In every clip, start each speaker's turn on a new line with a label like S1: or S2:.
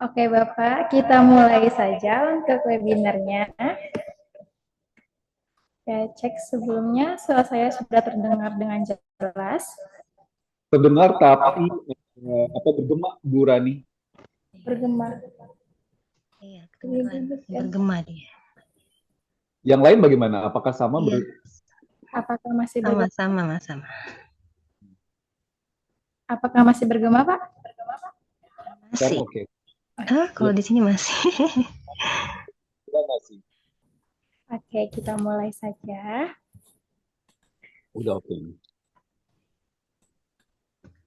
S1: Oke, Bapak, kita mulai saja untuk webinarnya. Saya cek sebelumnya, suara saya sudah terdengar dengan jelas.
S2: Terdengar tapi bergema, Bu Rani.
S1: Bergema.
S3: Iya, kedengeran. Bergema dia.
S2: Yang lain bagaimana? Apakah sama?
S3: Iya.
S1: Apakah masih bergema?
S3: Sama.
S1: Apakah masih bergema, Pak?
S3: Masih.
S2: Oke.
S3: Kalau di sini masih.
S2: Masih.
S1: Oke, kita mulai saja.
S2: Udah oke.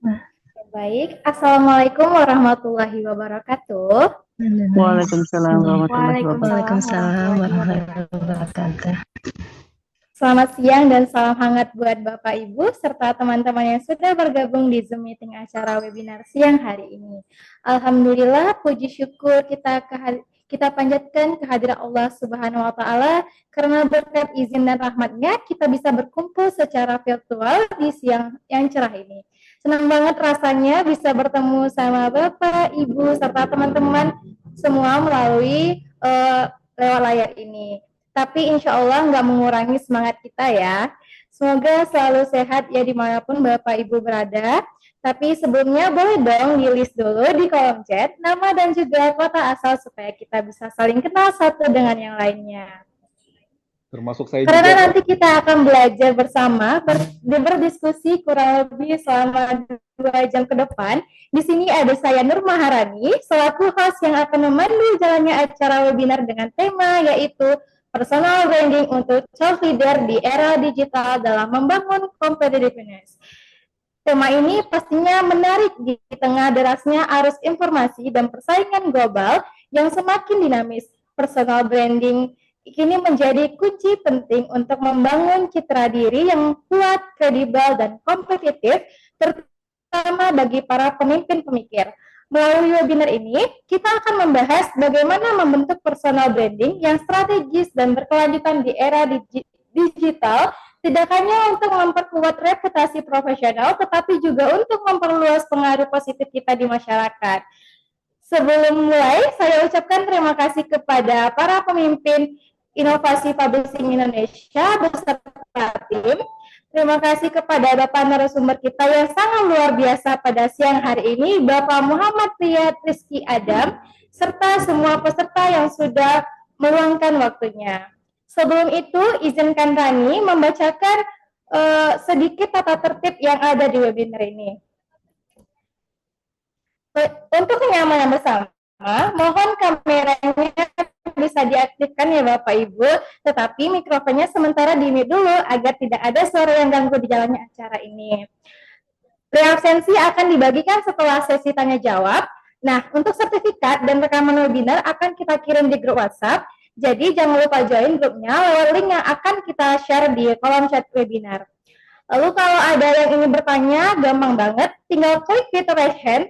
S1: Nah, baik. Assalamualaikum warahmatullahi wabarakatuh.
S4: Waalaikumsalam warahmatullahi
S3: Waalaikumsalam warahmatullahi wabarakatuh.
S1: Selamat siang dan salam hangat buat Bapak Ibu serta teman-teman yang sudah bergabung di Zoom meeting acara webinar siang hari ini. Alhamdulillah, puji syukur kita panjatkan kehadiran Allah Subhanahu wa taala karena berkat izin dan rahmatnya kita bisa berkumpul secara virtual di siang yang cerah ini. Senang banget rasanya bisa bertemu sama Bapak, Ibu serta teman-teman semua melalui lewat layar ini. Tapi insya Allah nggak mengurangi semangat kita ya. Semoga selalu sehat ya dimanapun Bapak Ibu berada. Tapi sebelumnya boleh dong di list dulu di kolom chat nama dan juga kota asal supaya kita bisa saling kenal satu dengan yang lainnya.
S2: Termasuk saya
S1: Karena
S2: juga.
S1: nanti kita akan belajar bersama, berdiskusi kurang lebih selama 2 jam ke depan. Di sini ada saya Nur Maharani, selaku host yang akan memandu jalannya acara webinar dengan tema yaitu Personal Branding untuk Self Leader di Era Digital dalam Membangun Competitiveness. Tema ini pastinya menarik di tengah derasnya arus informasi dan persaingan global yang semakin dinamis. Personal branding kini menjadi kunci penting untuk membangun citra diri yang kuat, kredibel, dan kompetitif, terutama bagi para pemimpin pemikir. Melalui webinar ini, kita akan membahas bagaimana membentuk personal branding yang strategis dan berkelanjutan di era digital, tidak hanya untuk memperkuat reputasi profesional, tetapi juga untuk memperluas pengaruh positif kita di masyarakat. Sebelum mulai, saya ucapkan terima kasih kepada para pemimpin Inovasi Publishing Indonesia beserta tim. Terima kasih kepada Bapak narasumber kita yang sangat luar biasa pada siang hari ini, Bapak Muhammad Riyad Rizky Adam, serta semua peserta yang sudah meluangkan waktunya. Sebelum itu, izinkan Rani membacakan sedikit tata tertib yang ada di webinar ini. Untuk kenyamanan bersama, mohon kameranya bisa diaktifkan ya Bapak Ibu, tetapi mikrofonnya sementara di-mute dulu agar tidak ada suara yang ganggu di jalannya acara ini. Reabsensi akan dibagikan setelah sesi tanya jawab. Nah, untuk sertifikat dan rekaman webinar akan kita kirim di grup WhatsApp. Jadi jangan lupa join grupnya lewat link yang akan kita share di kolom chat webinar. Lalu kalau ada yang ingin bertanya, gampang banget, tinggal klik fitur raise hand,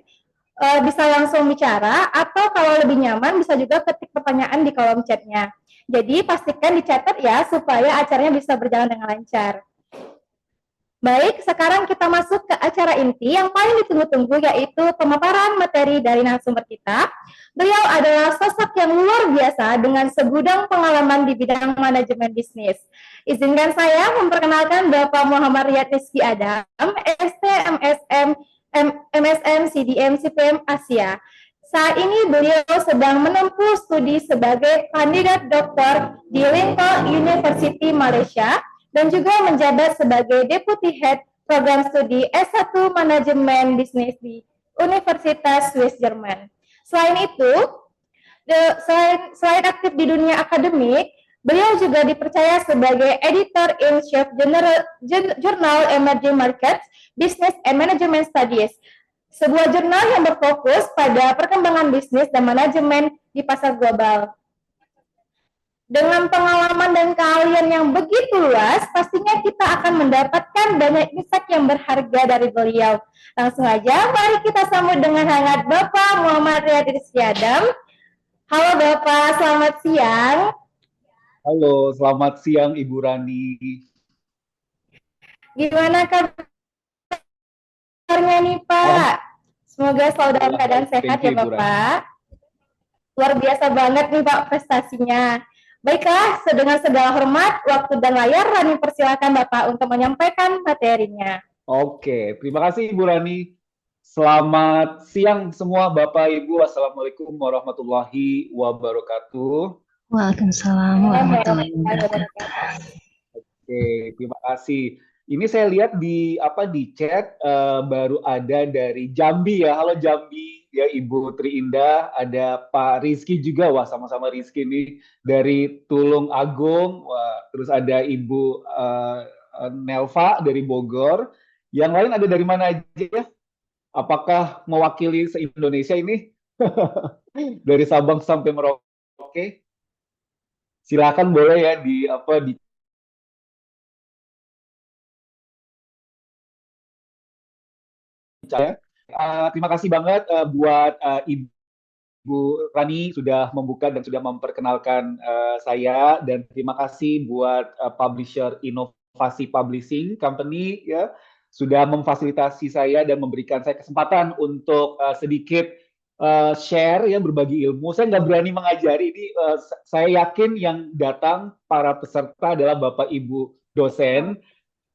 S1: bisa langsung bicara, atau kalau lebih nyaman bisa juga ketik pertanyaan di kolom chatnya. Jadi pastikan dicatat ya, supaya acaranya bisa berjalan dengan lancar. Baik, sekarang kita masuk ke acara inti yang paling ditunggu-tunggu, yaitu pemaparan materi dari narasumber kita. Beliau adalah sosok yang luar biasa dengan segudang pengalaman di bidang manajemen bisnis. Izinkan saya memperkenalkan Bapak Muhammad Riyad Rizky Adam, ST, MSM, CDM, CPM Asia. Saat ini beliau sedang menempuh studi sebagai kandidat doktor di Lincoln University Malaysia dan juga menjabat sebagai Deputy Head Program Studi S1 Manajemen Bisnis di Universitas Swiss Jerman. Selain itu, selain aktif di dunia akademik, beliau juga dipercaya sebagai Editor-in-Chief Journal Emerging Markets, Business and Management Studies, sebuah jurnal yang berfokus pada perkembangan bisnis dan manajemen di pasar global. Dengan pengalaman dan keahlian yang begitu luas, pastinya kita akan mendapatkan banyak insight yang berharga dari beliau. Langsung aja, mari kita sambut dengan hangat Bapak Muhammad Riyad Rizky Adam. Halo Bapak, selamat siang.
S2: Halo, selamat siang Ibu Rani.
S1: Gimana kabarnya nih Pak? Semoga selalu dalam keadaan sehat ya Bapak. Luar biasa banget nih Pak prestasinya. Baiklah, dengan segala hormat, waktu dan layar, Rani persilakan Bapak untuk menyampaikan materinya.
S2: Oke, terima kasih Ibu Rani. Selamat siang semua Bapak Ibu. Assalamualaikum warahmatullahi wabarakatuh.
S3: Waalaikumsalam warahmatullahi wabarakatuh.
S2: Oke, terima kasih. Ini saya lihat di chat baru ada dari Jambi ya. Halo Jambi ya Ibu Triindah, ada Pak Rizky juga. Wah, sama-sama Rizky nih dari Tulung Agung. Wah, terus ada Ibu Nelva dari Bogor. Yang lain ada dari mana aja ya? Apakah mewakili se-Indonesia ini? Dari Sabang sampai Merauke? Silakan boleh ya di saya. Terima kasih banget buat Ibu Rani sudah membuka dan sudah memperkenalkan saya, dan terima kasih buat publisher Inovasi Publishing Company ya sudah memfasilitasi saya dan memberikan saya kesempatan untuk sedikit share ya, berbagi ilmu. Saya nggak berani mengajari ini. Saya yakin yang datang para peserta adalah Bapak Ibu dosen.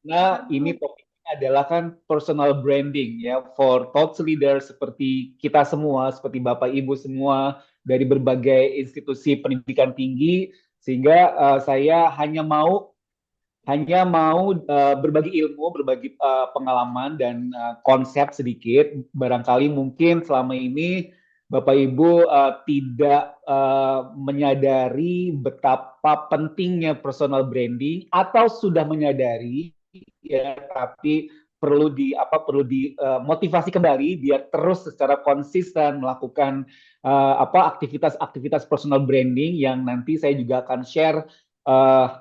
S2: Nah, ini topiknya adalah kan personal branding ya for thought leaders seperti kita semua, seperti Bapak Ibu semua dari berbagai institusi pendidikan tinggi, sehingga saya hanya mau berbagi ilmu, berbagi pengalaman dan konsep sedikit. Barangkali mungkin selama ini Bapak Ibu tidak menyadari betapa pentingnya personal branding, atau sudah menyadari ya, tapi perlu dimotivasi kembali biar terus secara konsisten melakukan aktivitas-aktivitas personal branding, yang nanti saya juga akan share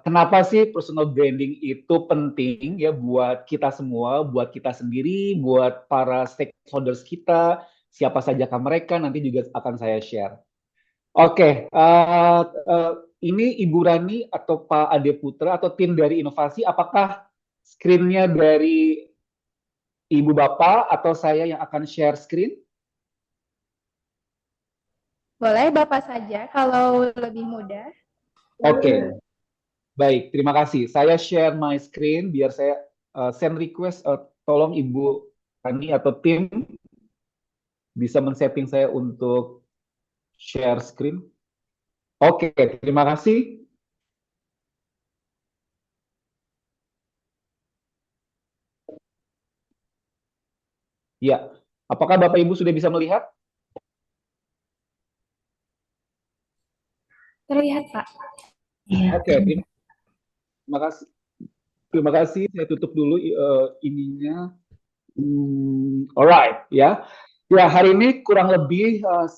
S2: kenapa sih personal branding itu penting ya buat kita semua, buat kita sendiri, buat para stakeholders kita, siapa sajakah mereka, nanti juga akan saya share. Oke, ini Ibu Rani atau Pak Ade Putra atau tim dari inovasi, apakah screen-nya dari Ibu Bapak atau saya yang akan share screen?
S1: Boleh Bapak saja kalau lebih mudah.
S2: Oke. Baik, terima kasih. Saya share my screen biar saya send request. Tolong Ibu Rani atau tim bisa men-setting saya untuk share screen. Oke, terima kasih. Ya, apakah Bapak Ibu sudah bisa melihat?
S1: Terlihat Pak.
S3: Iya.
S2: Oke, terima kasih. Terima kasih. Saya tutup dulu ininya. Alright, ya. Ya, hari ini kurang lebih 1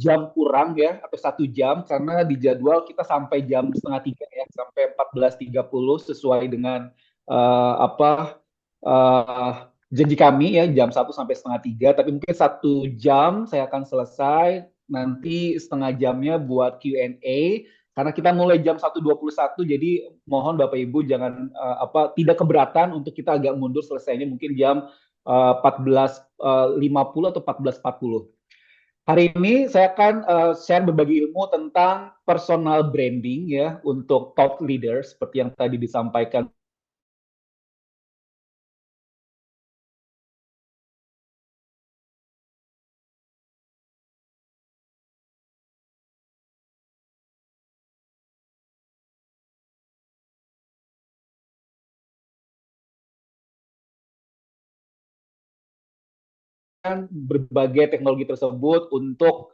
S2: jam kurang ya, atau 1 jam, karena di jadwal kita sampai jam setengah 3 ya, sampai 14.30 sesuai dengan janji kami ya, jam 1 sampai setengah 3, tapi mungkin 1 jam saya akan selesai, nanti setengah jamnya buat Q&A, karena kita mulai jam 1.21, jadi mohon Bapak Ibu jangan tidak keberatan untuk kita agak mundur selesainya mungkin jam 14.50 atau 14.40. Hari ini saya akan share berbagi ilmu tentang personal branding ya untuk top leaders seperti yang tadi disampaikan. Berbagai teknologi tersebut untuk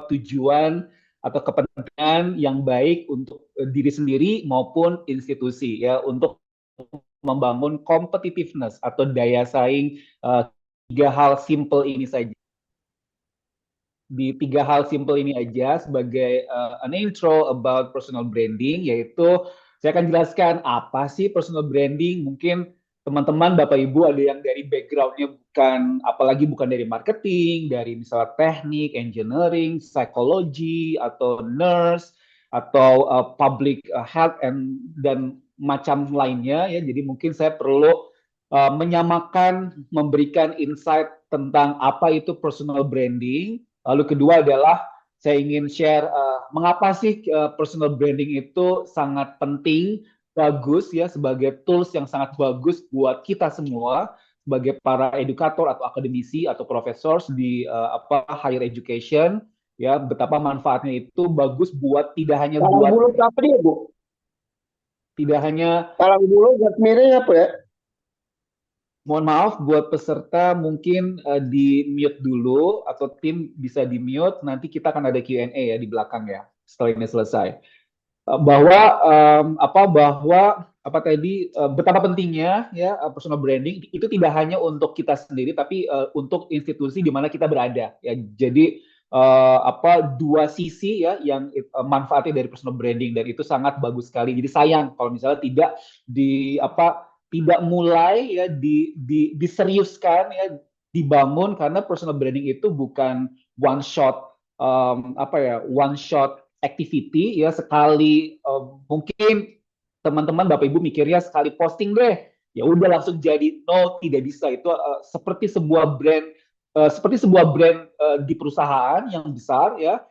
S2: tujuan atau kepentingan yang baik untuk diri sendiri maupun institusi ya, untuk membangun competitiveness atau daya saing. 3 hal simple ini saja. Di 3 hal simple ini aja sebagai an intro about personal branding, yaitu saya akan jelaskan apa sih personal branding. Mungkin teman-teman Bapak Ibu ada yang dari backgroundnya bukan dari marketing, dari misalnya teknik, engineering, psikologi, atau nurse, atau public health dan macam lainnya ya. Jadi mungkin saya perlu memberikan insight tentang apa itu personal branding. Lalu kedua adalah saya ingin share mengapa sih personal branding itu sangat penting, bagus ya sebagai tools yang sangat bagus buat kita semua sebagai para edukator atau akademisi atau profesor di higher education ya, betapa manfaatnya itu bagus buat
S5: Salam bulu apa dia, Bu?
S2: tidak hanya
S5: Salam bulu buat miring apa ya?
S2: mohon maaf buat peserta mungkin di mute dulu atau tim bisa di mute, nanti kita akan ada Q&A ya di belakang ya setelah ini selesai. Bahwa betapa pentingnya ya personal branding itu tidak hanya untuk kita sendiri tapi untuk institusi di mana kita berada ya. Jadi dua sisi ya yang manfaatnya dari personal branding, dan itu sangat bagus sekali. Jadi sayang kalau misalnya tidak mulai ya diseriuskan ya, dibangun, karena personal branding itu bukan one shot one shot activity ya, sekali mungkin teman-teman Bapak Ibu mikirnya sekali posting deh ya udah langsung jadi. No, tidak bisa. Itu seperti sebuah brand di perusahaan yang besar ya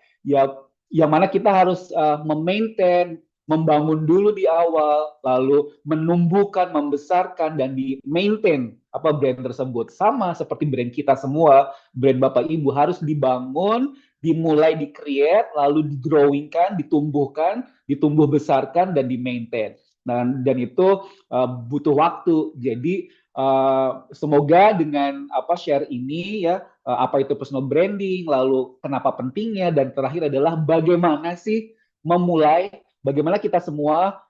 S2: yang mana kita harus memaintain, membangun dulu di awal, lalu menumbuhkan, membesarkan, dan di-maintain brand tersebut. Sama seperti brand kita semua, brand Bapak Ibu harus dibangun, dimulai di-create, lalu di-growingkan, ditumbuhkan, ditumbuh besarkan, dan di-maintain. Dan itu butuh waktu. Jadi semoga dengan share ini ya, apa itu personal branding, lalu kenapa pentingnya, dan terakhir adalah bagaimana sih bagaimana kita semua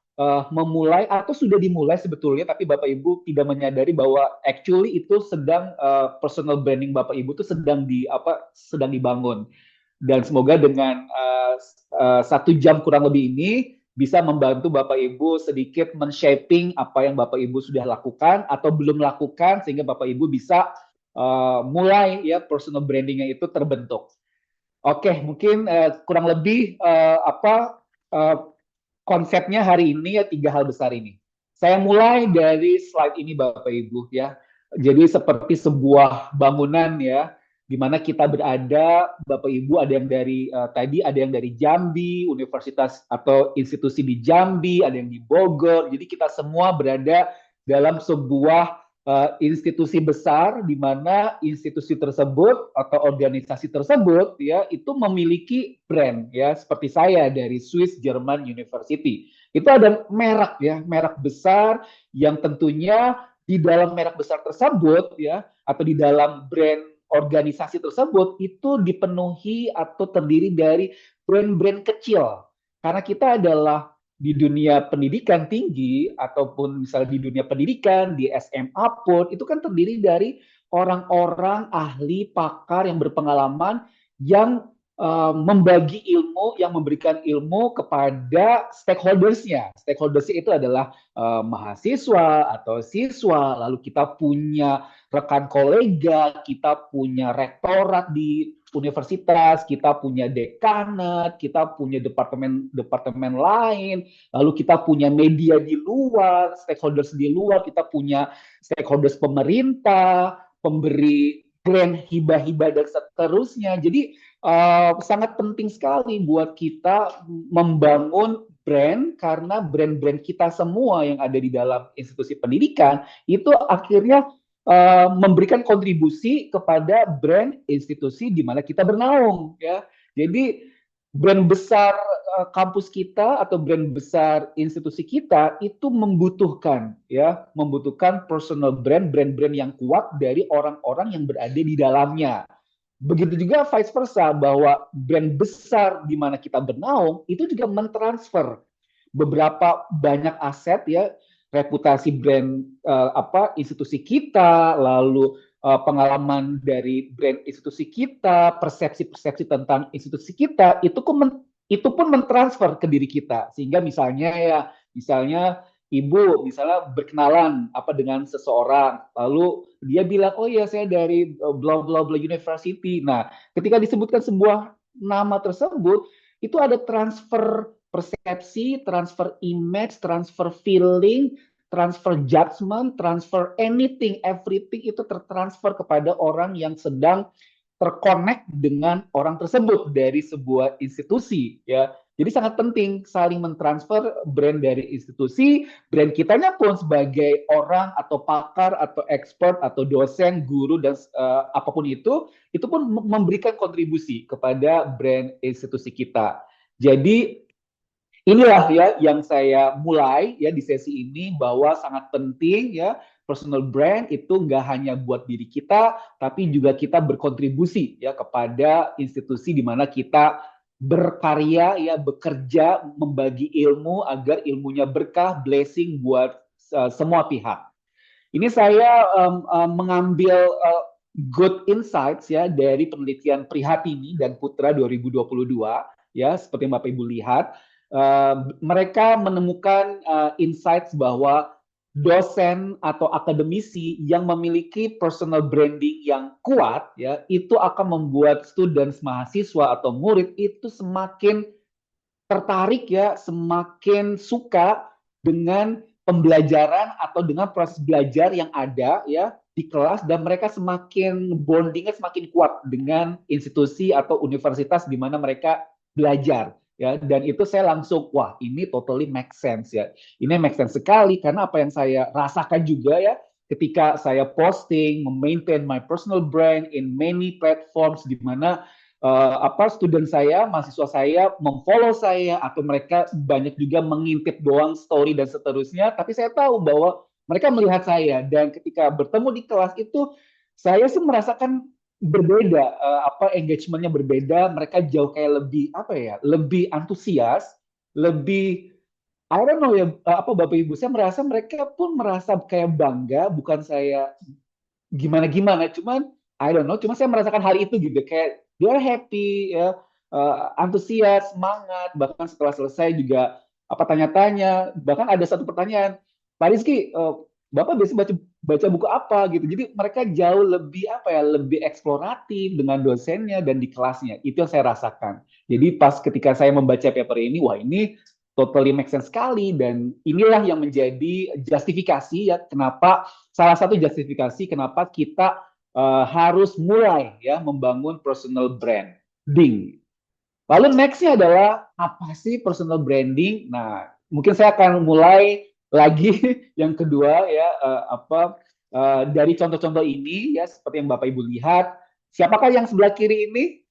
S2: memulai atau sudah dimulai sebetulnya, tapi Bapak Ibu tidak menyadari bahwa actually itu sedang personal branding Bapak Ibu itu sedang dibangun. Dan semoga dengan 1 jam kurang lebih ini bisa membantu Bapak Ibu sedikit men-shaping apa yang Bapak Ibu sudah lakukan atau belum lakukan, sehingga Bapak Ibu bisa mulai ya personal brandingnya itu terbentuk. Oke, mungkin kurang lebih konsepnya hari ini ya 3 hal besar ini. Saya mulai dari slide ini Bapak Ibu ya. Jadi seperti sebuah bangunan ya, di mana kita berada, Bapak Ibu, ada yang dari ada yang dari Jambi, universitas atau institusi di Jambi, ada yang di Bogor. Jadi kita semua berada dalam sebuah institusi besar, di mana institusi tersebut atau organisasi tersebut ya itu memiliki brand ya, seperti saya dari Swiss German University. Itu ada merek ya, merek besar yang tentunya di dalam merek besar tersebut ya, atau di dalam brand organisasi tersebut itu dipenuhi atau terdiri dari brand-brand kecil. Karena kita adalah di dunia pendidikan tinggi ataupun misalnya di dunia pendidikan di SMA pun itu kan terdiri dari orang-orang ahli, pakar yang berpengalaman yang membagi ilmu, yang memberikan ilmu kepada stakeholders-nya. Stakeholders-nya itu adalah mahasiswa atau siswa, lalu kita punya rekan kolega, kita punya rektorat di universitas, kita punya dekanat, kita punya departemen lain, lalu kita punya media di luar, stakeholders di luar, kita punya stakeholders pemerintah, pemberi grant, hibah-hibah, dan seterusnya. Jadi sangat penting sekali buat kita membangun brand, karena brand-brand kita semua yang ada di dalam institusi pendidikan itu akhirnya memberikan kontribusi kepada brand institusi di mana kita bernaung ya. Jadi brand besar kampus kita atau brand besar institusi kita itu membutuhkan personal brand yang kuat dari orang-orang yang berada di dalamnya. Begitu juga vice versa, bahwa brand besar di mana kita bernaung itu juga mentransfer beberapa banyak aset ya, reputasi brand institusi kita, lalu pengalaman dari brand institusi kita, persepsi-persepsi tentang institusi kita, itu pun mentransfer ke diri kita. Sehingga misalnya Ibu misalnya berkenalan dengan seseorang, lalu dia bilang, oh ya saya dari bla bla bla university. Nah, ketika disebutkan sebuah nama tersebut, itu ada transfer persepsi, transfer image, transfer feeling, transfer judgment, transfer anything, everything itu tertransfer kepada orang yang sedang terkonek dengan orang tersebut dari sebuah institusi ya. Jadi sangat penting saling mentransfer brand dari institusi, brand kitanya pun sebagai orang atau pakar atau expert atau dosen, guru dan apapun itu pun memberikan kontribusi kepada brand institusi kita. Jadi inilah ya yang saya mulai ya di sesi ini, bahwa sangat penting ya personal brand itu nggak hanya buat diri kita, tapi juga kita berkontribusi ya kepada institusi di mana kita berkarya ya, bekerja, membagi ilmu agar ilmunya berkah, blessing buat semua pihak. Ini saya mengambil good insights ya dari penelitian Prihatini dan Putra 2022 ya, seperti yang Bapak Ibu lihat. Mereka menemukan insights bahwa dosen atau akademisi yang memiliki personal branding yang kuat ya, itu akan membuat students, mahasiswa atau murid itu semakin tertarik ya, semakin suka dengan pembelajaran atau dengan proses belajar yang ada ya di kelas, dan mereka semakin bondingnya semakin kuat dengan institusi atau universitas di mana mereka belajar ya. Dan itu saya langsung, wah ini totally make sense ya, ini make sense sekali, karena apa yang saya rasakan juga ya ketika saya posting, maintain my personal brand in many platforms di mana student saya, mahasiswa saya memfollow saya, atau mereka banyak juga mengintip doang story dan seterusnya, tapi saya tahu bahwa mereka melihat saya, dan ketika bertemu di kelas itu saya sih merasakan berbeda, engagementnya berbeda, mereka jauh kayak lebih lebih antusias, lebih I don't know ya, Bapak Ibu, saya merasa mereka pun merasa kayak bangga, bukan saya gimana-gimana, cuman I don't know, cuma saya merasakan hal itu gitu, kayak dia happy ya, antusias, semangat, bahkan setelah selesai juga tanya-tanya, bahkan ada satu pertanyaan, Pak Rizky, Bapak biasa baca buku apa gitu. Jadi mereka jauh lebih lebih eksploratif dengan dosennya dan di kelasnya. Itu yang saya rasakan. Jadi pas ketika saya membaca paper ini, wah ini totally make sense sekali, dan inilah yang menjadi justifikasi ya kenapa, salah satu justifikasi kenapa kita harus mulai ya membangun personal branding. Lalu nextnya adalah apa sih personal branding? Nah, mungkin saya akan mulai lagi yang kedua ya, dari contoh-contoh ini ya, seperti yang Bapak Ibu lihat. Siapakah yang sebelah kiri ini?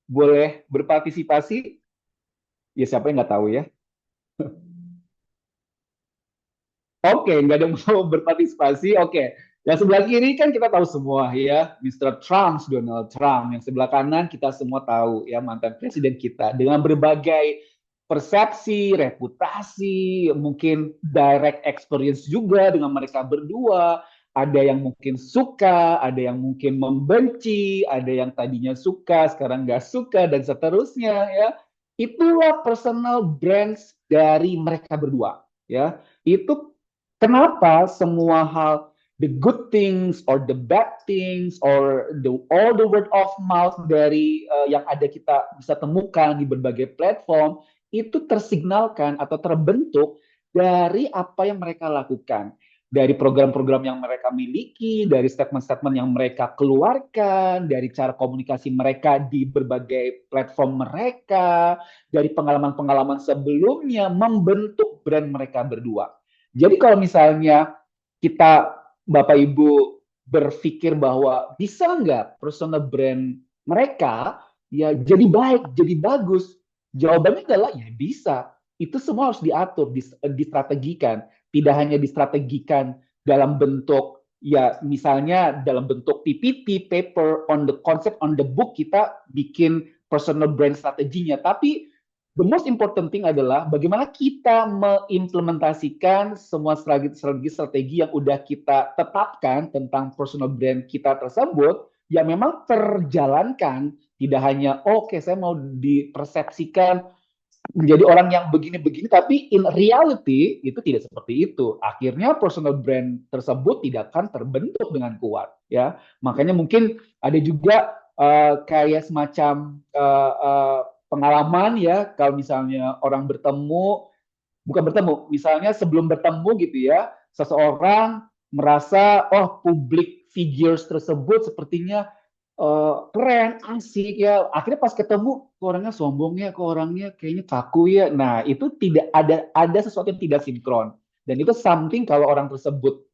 S2: Boleh berpartisipasi? Ya siapa yang nggak tahu ya? Oke, nggak ada yang mau berpartisipasi. Oke, yang sebelah kiri kan kita tahu semua ya, Mr. Trump, Donald Trump. Yang sebelah kanan kita semua tahu ya, mantan presiden kita dengan berbagai persepsi, reputasi, mungkin direct experience juga dengan mereka berdua. Ada yang mungkin suka, ada yang mungkin membenci, ada yang tadinya suka, sekarang nggak suka, dan seterusnya ya. Itulah personal brands dari mereka berdua ya. Itu kenapa semua hal, the good things or the bad things or all the word of mouth dari yang ada kita bisa temukan di berbagai platform itu tersignalkan atau terbentuk dari apa yang mereka lakukan, dari program-program yang mereka miliki, dari statement-statement yang mereka keluarkan, dari cara komunikasi mereka di berbagai platform mereka, dari pengalaman-pengalaman sebelumnya membentuk brand mereka berdua. Jadi kalau misalnya kita, Bapak Ibu, berpikir bahwa bisa nggak personal brand mereka ya jadi baik, jadi bagus, jawabannya adalah ya bisa. Itu semua harus diatur, distrategikan. Tidak hanya distrategikan dalam bentuk ya misalnya dalam bentuk PPT, paper on the concept, on the book, kita bikin personal brand strateginya, tapi the most important thing adalah bagaimana kita mengimplementasikan semua strategi yang udah kita tetapkan tentang personal brand kita tersebut, yang memang terjalankan. Tidak hanya oke, saya mau dipersepsikan menjadi orang yang begini-begini, tapi in reality itu tidak seperti itu. Akhirnya personal brand tersebut tidak akan terbentuk dengan kuat ya. Makanya mungkin ada juga kayak semacam pengalaman ya, kalau misalnya orang bukan bertemu, misalnya sebelum bertemu gitu ya, seseorang merasa public figures tersebut sepertinya keren, asik ya. Akhirnya pas ketemu, kok orangnya sombong ya, kok orangnya kayaknya kaku ya. Nah, itu tidak ada sesuatu yang tidak sinkron. Dan itu something kalau orang tersebut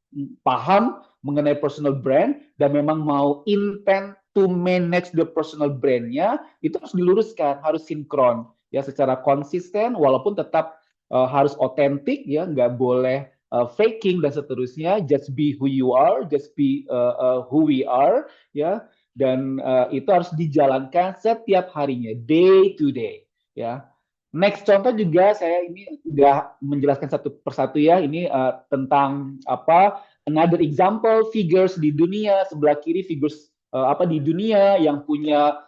S2: paham mengenai personal brand dan memang mau intent to manage the personal brandnya, itu harus diluruskan, harus sinkron ya secara konsisten, walaupun tetap harus otentik ya, nggak boleh faking dan seterusnya. Just be who you are, just be who we are ya, dan itu harus dijalankan setiap harinya, day to day ya. Next contoh juga saya ini udah menjelaskan satu persatu ya, ini tentang apa, another example figures di dunia. Sebelah kiri figures apa di dunia yang punya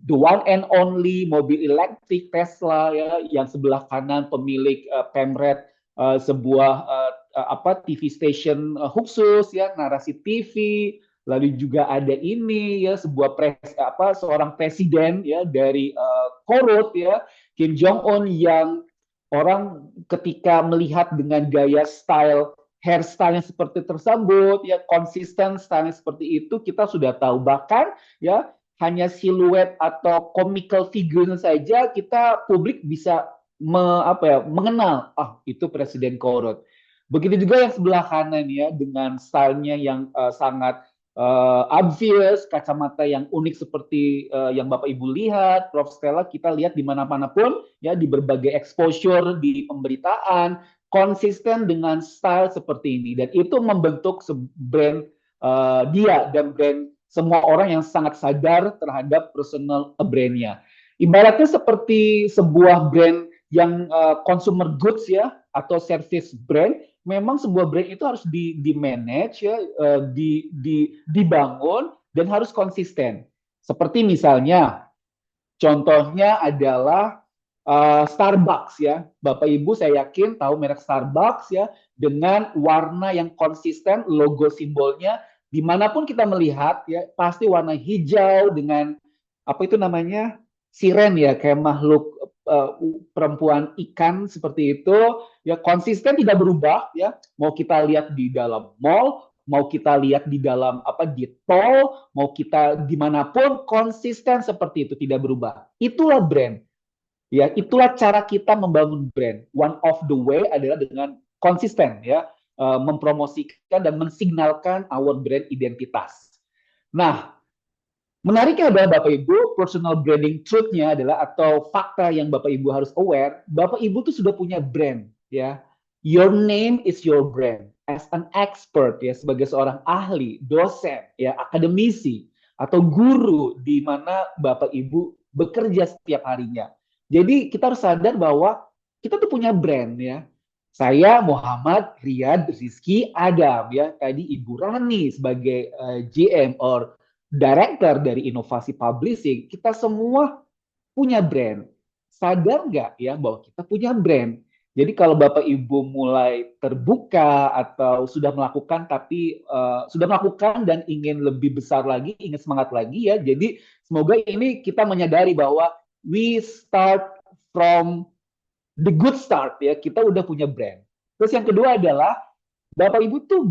S2: the one and only mobil elektrik Tesla ya, yang sebelah kanan pemilik pemret sebuah apa TV station khusus ya, narasi TV. Lalu juga ada ini ya, seorang presiden ya dari Korut ya, Kim Jong Un, yang orang ketika melihat dengan gaya hairstyle yang seperti tersebut ya, konsisten style seperti itu, kita sudah tahu. Bahkan ya hanya siluet atau comical figure saja kita publik bisa mengenal, itu presiden Korut. Begitu juga yang sebelah kanan ya, dengan stylenya yang sangat obvious, kacamata yang unik seperti yang Bapak Ibu lihat, Prof. Stella, kita lihat di mana-mana pun ya, di berbagai exposure di pemberitaan, konsisten dengan style seperti ini, dan itu membentuk brand dia dan brand semua orang yang sangat sadar terhadap personal brandnya. Ibaratnya seperti sebuah brand yang consumer goods ya, atau service brand. Memang sebuah brand itu harus di manage ya, dibangun dan harus konsisten. Seperti misalnya, contohnya adalah Starbucks ya. Bapak Ibu saya yakin tahu merek Starbucks ya, dengan warna yang konsisten, logo simbolnya dimanapun kita melihat ya, pasti warna hijau dengan apa itu namanya, siren ya, kayak makhluk perempuan ikan seperti itu ya, konsisten tidak berubah ya. Mau kita lihat di dalam mall, mau kita lihat di dalam di tol, mau kita dimanapun, konsisten seperti itu, tidak berubah. Itulah brand ya, itulah cara kita membangun brand. One of the way adalah dengan konsisten ya, mempromosikan dan mensignalkan our brand identitas. Nah, menariknya adalah Bapak Ibu, personal branding truth-nya adalah, atau fakta yang Bapak Ibu harus aware, Bapak Ibu tuh sudah punya brand ya. Your name is your brand. As an expert ya, sebagai seorang ahli, dosen ya, akademisi atau guru di mana Bapak Ibu bekerja setiap harinya. Jadi kita harus sadar bahwa kita tuh punya brand ya. Saya Muhammad Riyad Rizky Adam ya, tadi Ibu Rani sebagai GM or director dari inovasi publishing, kita semua punya brand. Sadar nggak ya bahwa kita punya brand? Jadi kalau Bapak Ibu mulai terbuka atau sudah melakukan, tapi sudah melakukan dan ingin lebih besar lagi, ingin semangat lagi ya. Jadi semoga ini kita menyadari bahwa we start from the good start ya. Kita udah punya brand. Terus yang kedua adalah Bapak Ibu tuh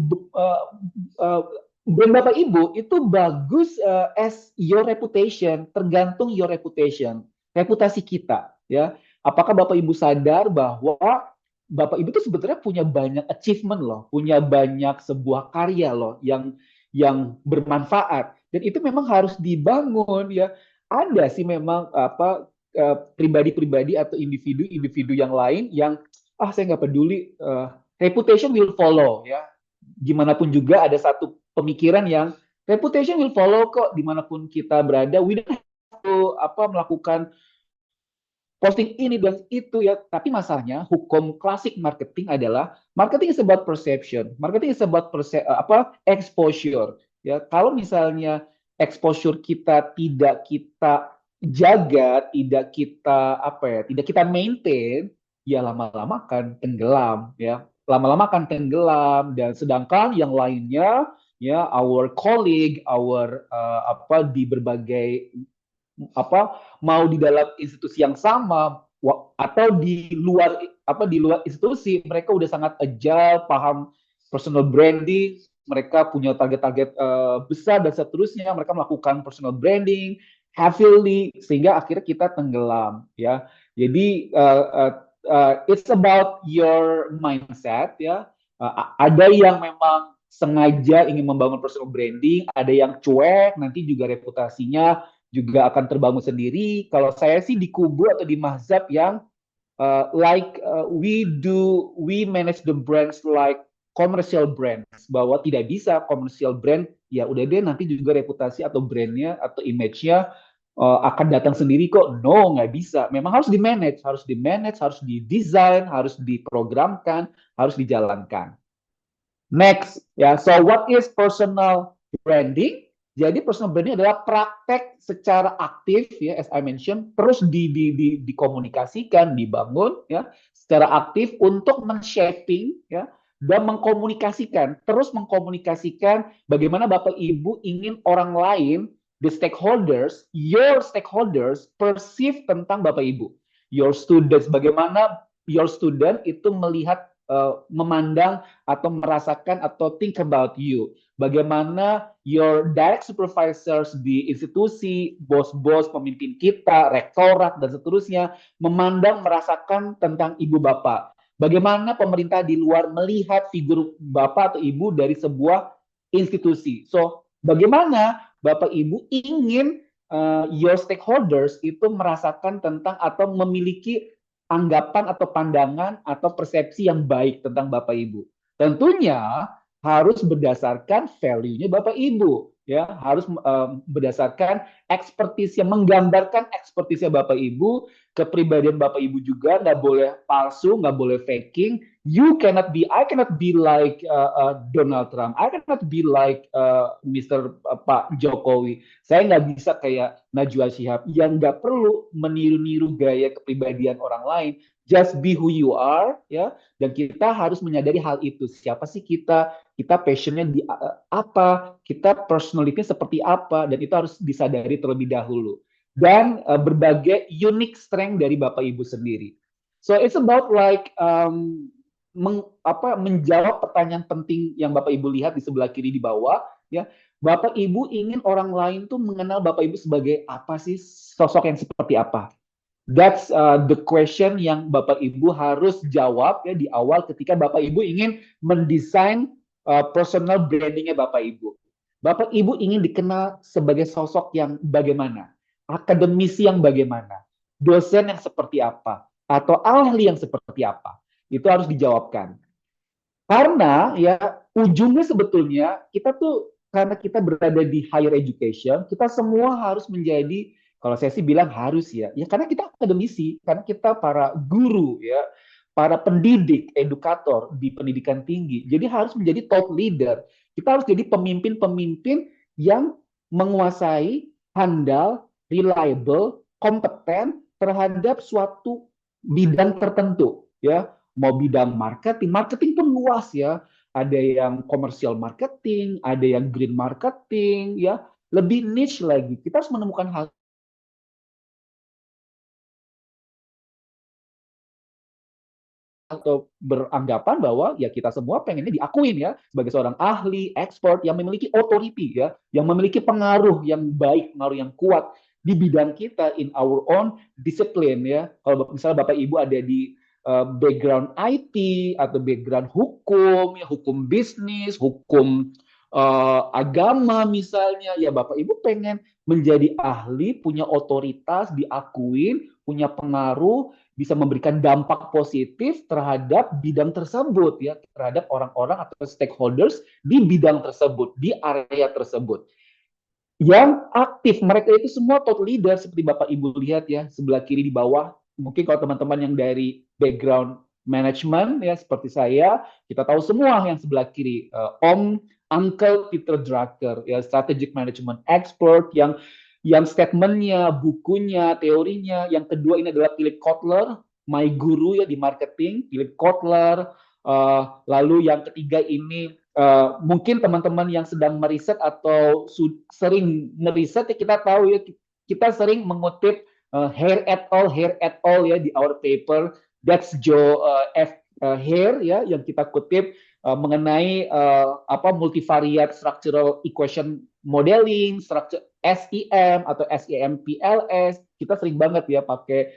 S2: brand Bapak Ibu itu bagus as your reputation, tergantung your reputation, reputasi kita ya. Apakah Bapak Ibu sadar bahwa Bapak Ibu itu sebetulnya punya banyak achievement loh, punya banyak sebuah karya loh yang bermanfaat, dan itu memang harus dibangun ya. Ada sih memang pribadi-pribadi atau individu-individu yang lain yang saya nggak peduli, reputation will follow ya. Gimana pun juga ada satu pemikiran yang reputation will follow kok dimanapun kita berada. We don't have to melakukan posting ini dan itu ya. Tapi masalahnya hukum klasik marketing adalah marketing is about perception, marketing is about exposure ya. Kalau misalnya exposure kita tidak kita jaga, tidak kita maintain, ya lama-lama akan tenggelam ya. Lama-lama akan tenggelam, dan sedangkan yang lainnya ya, our colleague, our di berbagai mau di dalam institusi yang sama atau di luar institusi, mereka udah sangat agile, paham personal branding, mereka punya target-target besar dan seterusnya, mereka melakukan personal branding heavily sehingga akhirnya kita tenggelam ya. Jadi it's about your mindset ya. Ada yang memang sengaja ingin membangun personal branding, ada yang cuek, nanti juga reputasinya juga akan terbangun sendiri. Kalau saya sih di kubu atau di mazhab yang we manage the brands like commercial brands, bahwa tidak bisa commercial brand ya udah deh nanti juga reputasi atau brandnya atau image-nya akan datang sendiri kok. No, nggak bisa. Memang harus di-manage, harus didesain, harus diprogramkan, harus dijalankan. Next, ya. So what is personal branding? Jadi personal branding adalah praktek secara aktif, ya, as I mentioned, terus dikomunikasikan, dibangun, ya, secara aktif untuk men-shaping, ya, dan mengkomunikasikan, terus mengkomunikasikan bagaimana Bapak Ibu ingin orang lain, the stakeholders, your stakeholders, perceive tentang Bapak Ibu, your students, bagaimana your student itu melihat, memandang atau merasakan atau think about you. Bagaimana your direct supervisors di institusi, bos-bos, pemimpin kita, rektorat, dan seterusnya, memandang, merasakan tentang ibu bapak. Bagaimana pemerintah di luar melihat figur bapak atau ibu dari sebuah institusi. So, bagaimana bapak ibu ingin your stakeholders itu merasakan tentang atau memiliki anggapan atau pandangan atau persepsi yang baik tentang Bapak Ibu. Tentunya harus berdasarkan value-nya Bapak Ibu, ya, harus berdasarkan expertise yang menggambarkan expertise-nya Bapak Ibu, kepribadian Bapak Ibu juga, nggak boleh palsu, nggak boleh faking. I cannot be like Donald Trump. I cannot be like Mr. Pak Jokowi. Saya nggak bisa kayak Najwa Shihab yang nggak perlu meniru-niru gaya kepribadian orang lain. Just be who you are, ya. Dan kita harus menyadari hal itu. Siapa sih kita passionnya di apa, kita personality seperti apa, dan itu harus disadari terlebih dahulu. Dan berbagai unique strength dari Bapak Ibu sendiri. So it's about like menjawab pertanyaan penting yang Bapak Ibu lihat di sebelah kiri di bawah, ya. Bapak Ibu ingin orang lain tuh mengenal Bapak Ibu sebagai apa sih, sosok yang seperti apa. That's the question yang Bapak Ibu harus jawab, ya, di awal ketika Bapak Ibu ingin mendesain personal brandingnya Bapak Ibu. Bapak Ibu ingin dikenal sebagai sosok yang bagaimana, akademisi yang bagaimana, dosen yang seperti apa, atau ahli yang seperti apa. Itu harus dijawabkan. Karena ya ujungnya sebetulnya kita tuh, karena kita berada di higher education, kita semua harus menjadi, kalau saya sih bilang harus ya karena kita akademisi, karena kita para guru, ya, para pendidik, edukator di pendidikan tinggi. Jadi harus menjadi top leader. Kita harus jadi pemimpin-pemimpin yang menguasai, handal, reliable, kompeten terhadap suatu bidang tertentu, ya. Mau bidang marketing pun luas, ya. Ada yang commercial marketing, ada yang green marketing, ya. Lebih niche lagi. Kita harus menemukan hal atau beranggapan bahwa ya kita semua pengennya diakuin, ya, sebagai seorang ahli, expert yang memiliki authority, ya, yang memiliki pengaruh yang baik, pengaruh yang kuat di bidang kita, in our own discipline, ya. Kalau misalnya Bapak Ibu ada di background IT atau background hukum, ya, hukum bisnis, hukum agama misalnya, ya Bapak Ibu pengen menjadi ahli, punya otoritas, diakuin, punya pengaruh, bisa memberikan dampak positif terhadap bidang tersebut, ya, terhadap orang-orang atau stakeholders di bidang tersebut, di area tersebut. Yang aktif, mereka itu semua top leader seperti Bapak Ibu lihat, ya, sebelah kiri di bawah. Mungkin kalau teman-teman yang dari background manajemen, ya, seperti saya, kita tahu semua yang sebelah kiri, Uncle Peter Drucker, ya, strategic management expert yang statementnya, bukunya, teorinya. Yang kedua ini adalah Philip Kotler, my guru, ya, di marketing, Philip Kotler. Lalu yang ketiga ini mungkin teman-teman yang sedang meriset atau sering meriset, ya, kita tahu, ya, kita sering mengutip Hare et al, ya, di our paper. That's Joe F. Hare, ya, yang kita kutip mengenai multivariate structural equation modeling, structure SEM atau SEMPLS. Kita sering banget ya pakai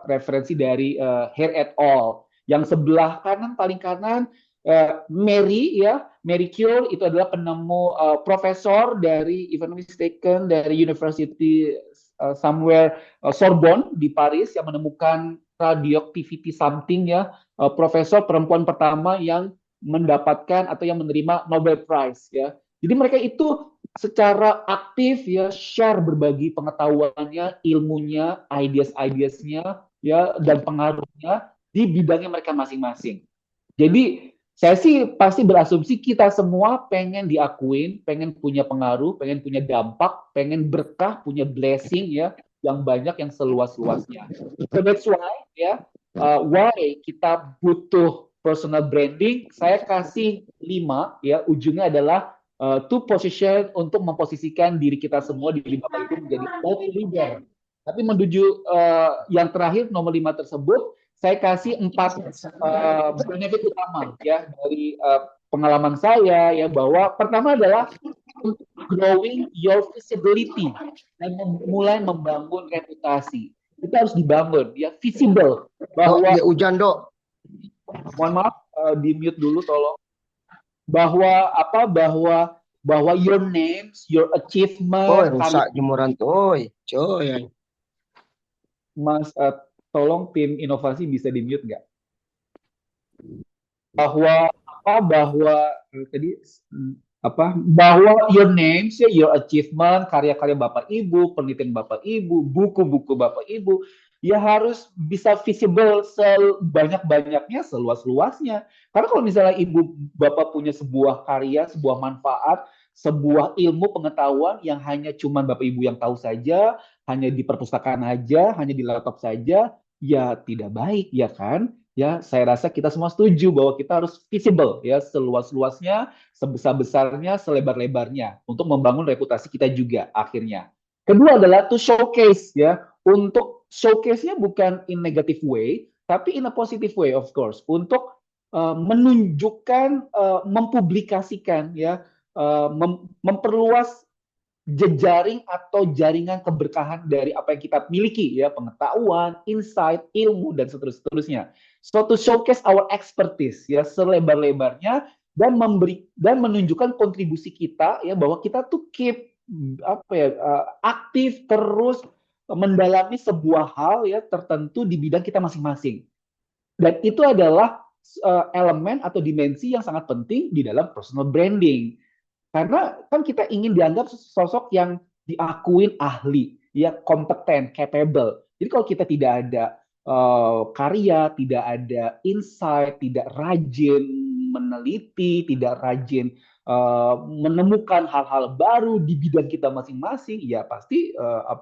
S2: referensi dari Hare et al. Yang sebelah kanan, paling kanan, Mary Curie itu adalah penemu profesor dari, if I'm not mistaken, dari University somewhere Sorbonne di Paris, yang menemukan radioactivity something ya, profesor perempuan pertama yang mendapatkan atau yang menerima Nobel Prize ya. Jadi mereka itu secara aktif ya share berbagi pengetahuannya, ilmunya, ideas-ideasnya ya, dan pengaruhnya di bidangnya mereka masing-masing. Jadi saya sih pasti berasumsi kita semua pengen diakuin, pengen punya pengaruh, pengen punya dampak, pengen berkah, punya blessing ya, yang banyak, yang seluas-luasnya. So that's why ya, why kita butuh personal branding. Saya kasih 5 ya, ujungnya adalah to position, untuk memposisikan diri kita semua di Bapak Ibu menjadi leader. Tapi menuju yang terakhir, nomor 5 tersebut, saya kasih 4 benefit utama ya dari pengalaman saya ya, bahwa pertama adalah growing your visibility dan mulai membangun reputasi. Kita harus dibangun ya, visible, bahwa
S5: hujan dok.
S2: Mohon maaf, di mute dulu tolong. Bahwa your names, your achievement.
S5: Rusak jemuran tuh, coy.
S2: Mas, tolong tim inovasi bisa di mute nggak? Bahwa your names, your achievement, karya-karya Bapak Ibu, penelitian Bapak Ibu, buku-buku Bapak Ibu, ya harus bisa visible sebanyak-banyaknya, seluas-luasnya. Karena kalau misalnya Ibu Bapak punya sebuah karya, sebuah manfaat, sebuah ilmu pengetahuan yang hanya cuman Bapak Ibu yang tahu saja, hanya di perpustakaan aja, hanya di laptop saja, ya tidak baik, ya kan? Ya, saya rasa kita semua setuju bahwa kita harus visible ya, seluas-luasnya, sebesar-besarnya, selebar-lebarnya, untuk membangun reputasi kita juga akhirnya. Kedua adalah to showcase ya, untuk showcase-nya bukan in negative way, tapi in a positive way of course, untuk menunjukkan, mempublikasikan ya, memperluas jejaring atau jaringan keberkahan dari apa yang kita miliki ya, pengetahuan, insight, ilmu, dan seterusnya. So to showcase our expertise ya, selebar-lebarnya, dan menunjukkan kontribusi kita ya, bahwa kita tuh keep aktif terus mendalami sebuah hal ya tertentu di bidang kita masing-masing. Dan itu adalah elemen atau dimensi yang sangat penting di dalam personal branding. Karena kan kita ingin dianggap sosok yang diakuin ahli, ya kompeten, capable. Jadi kalau kita tidak ada karya, tidak ada insight, tidak rajin meneliti, tidak rajin menemukan hal-hal baru di bidang kita masing-masing, ya pasti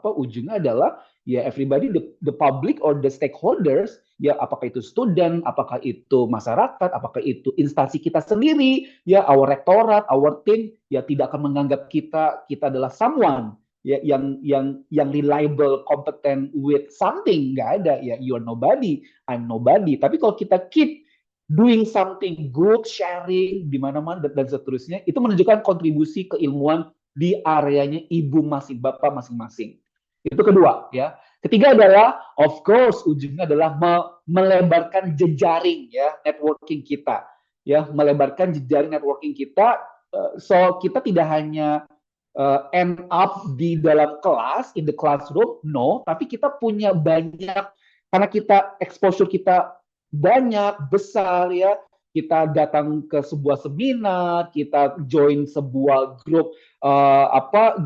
S2: ujungnya adalah ya everybody, the public or the stakeholders, ya apakah itu student, apakah itu masyarakat, apakah itu instansi kita sendiri, ya our rektorat, our team, ya tidak akan menganggap kita adalah someone ya yang reliable, competent with something. Nggak ada ya, you are nobody, I'm nobody. Tapi kalau kita keep doing something good, sharing di mana-mana dan seterusnya, itu menunjukkan kontribusi keilmuan di areanya ibu bapak masing-masing. Itu kedua ya. Ketiga adalah of course ujungnya adalah melebarkan jejaring ya, networking kita ya, melebarkan jejaring networking kita. So kita tidak hanya end up di dalam kelas, in the classroom, no, tapi kita punya banyak, karena kita exposure kita banyak, besar ya, kita datang ke sebuah seminar, kita join sebuah grup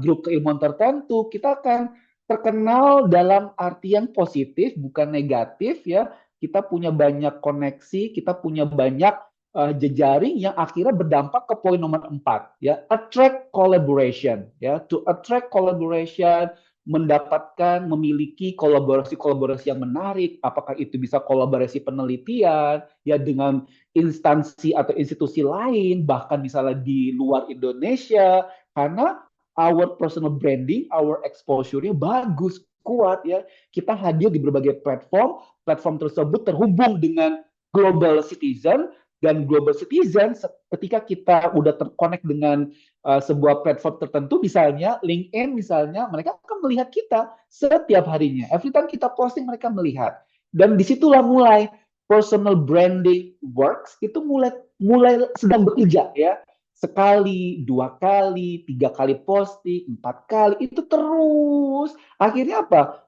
S2: grup keilmuan tertentu, kita akan terkenal dalam artian positif, bukan negatif ya. Kita punya banyak koneksi, kita punya banyak jejaring yang akhirnya berdampak ke poin nomor 4 ya, attract collaboration ya, to attract collaboration, mendapatkan, memiliki kolaborasi-kolaborasi yang menarik, apakah itu bisa kolaborasi penelitian ya dengan instansi atau institusi lain, bahkan misalnya di luar Indonesia, karena our personal branding, our exposure-nya bagus, kuat ya. Kita hadir di berbagai platform tersebut terhubung dengan global citizen, Dan global citizen, ketika kita udah terkonek dengan sebuah platform tertentu, misalnya LinkedIn, misalnya, mereka akan melihat kita setiap harinya. Every time kita posting, mereka melihat. Dan disitulah mulai personal branding works, itu mulai sedang bekerja ya. Sekali, 2 kali, 3 kali posting, 4 kali, itu terus. Akhirnya apa?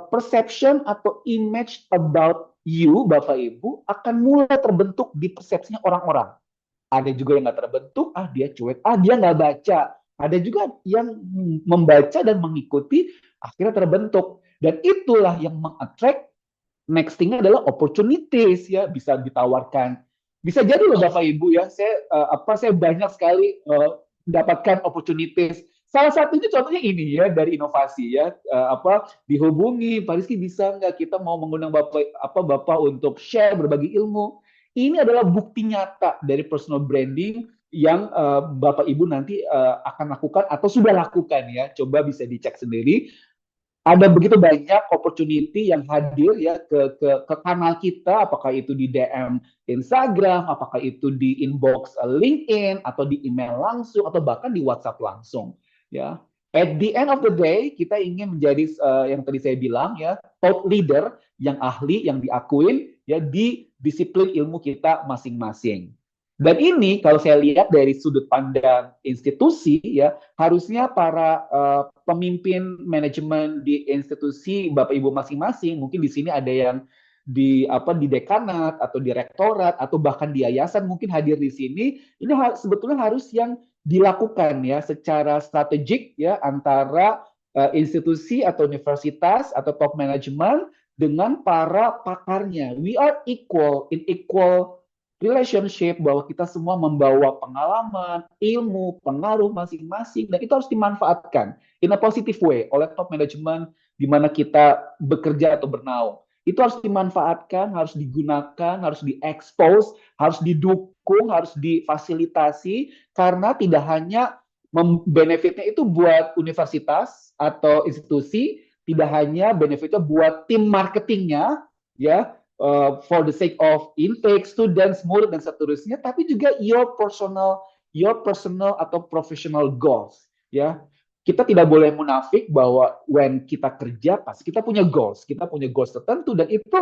S2: Perception atau image about you, Bapak Ibu, akan mulai terbentuk di persepsinya orang-orang. Ada juga yang nggak terbentuk, dia cuek, dia nggak baca. Ada juga yang membaca dan mengikuti, akhirnya terbentuk. Dan itulah yang meng-attract. Next thing adalah opportunities, ya, bisa ditawarkan. Bisa jadi loh Bapak Ibu ya, saya banyak sekali mendapatkan opportunities. Salah satunya contohnya ini ya, dari inovasi ya, dihubungi Pak Rizky, bisa nggak kita mau mengundang Bapak untuk share berbagi ilmu. Ini adalah bukti nyata dari personal branding yang Bapak Ibu nanti akan lakukan atau sudah lakukan ya. Coba bisa dicek sendiri. Ada begitu banyak opportunity yang hadir ya ke kanal kita, apakah itu di DM Instagram, apakah itu di inbox LinkedIn, atau di email langsung, atau bahkan di WhatsApp langsung. Ya, at the end of the day, kita ingin menjadi yang tadi saya bilang ya, thought leader yang ahli, yang diakuin ya di disiplin ilmu kita masing-masing. Dan ini kalau saya lihat dari sudut pandang institusi ya, harusnya para pemimpin manajemen di institusi Bapak Ibu masing-masing, mungkin di sini ada yang di dekanat atau di rektorat atau bahkan di yayasan mungkin hadir di sini, ini sebetulnya harus yang dilakukan ya secara strategik ya antara institusi atau universitas atau top management dengan para pakarnya. We are equal in equal relationship, bahwa kita semua membawa pengalaman, ilmu, pengaruh masing-masing, dan itu harus dimanfaatkan in a positive way oleh top management di mana kita bekerja atau bernaung. Itu harus dimanfaatkan, harus digunakan, harus diekspos, harus didukung, harus difasilitasi, karena tidak hanya benefitnya itu buat universitas atau institusi, tidak hanya benefitnya buat tim marketingnya, ya, for the sake of intake, students, murid, dan seterusnya, tapi juga your personal atau professional goals. Ya, kita tidak boleh munafik bahwa when kita kerja, pasti kita punya goals tertentu, dan itu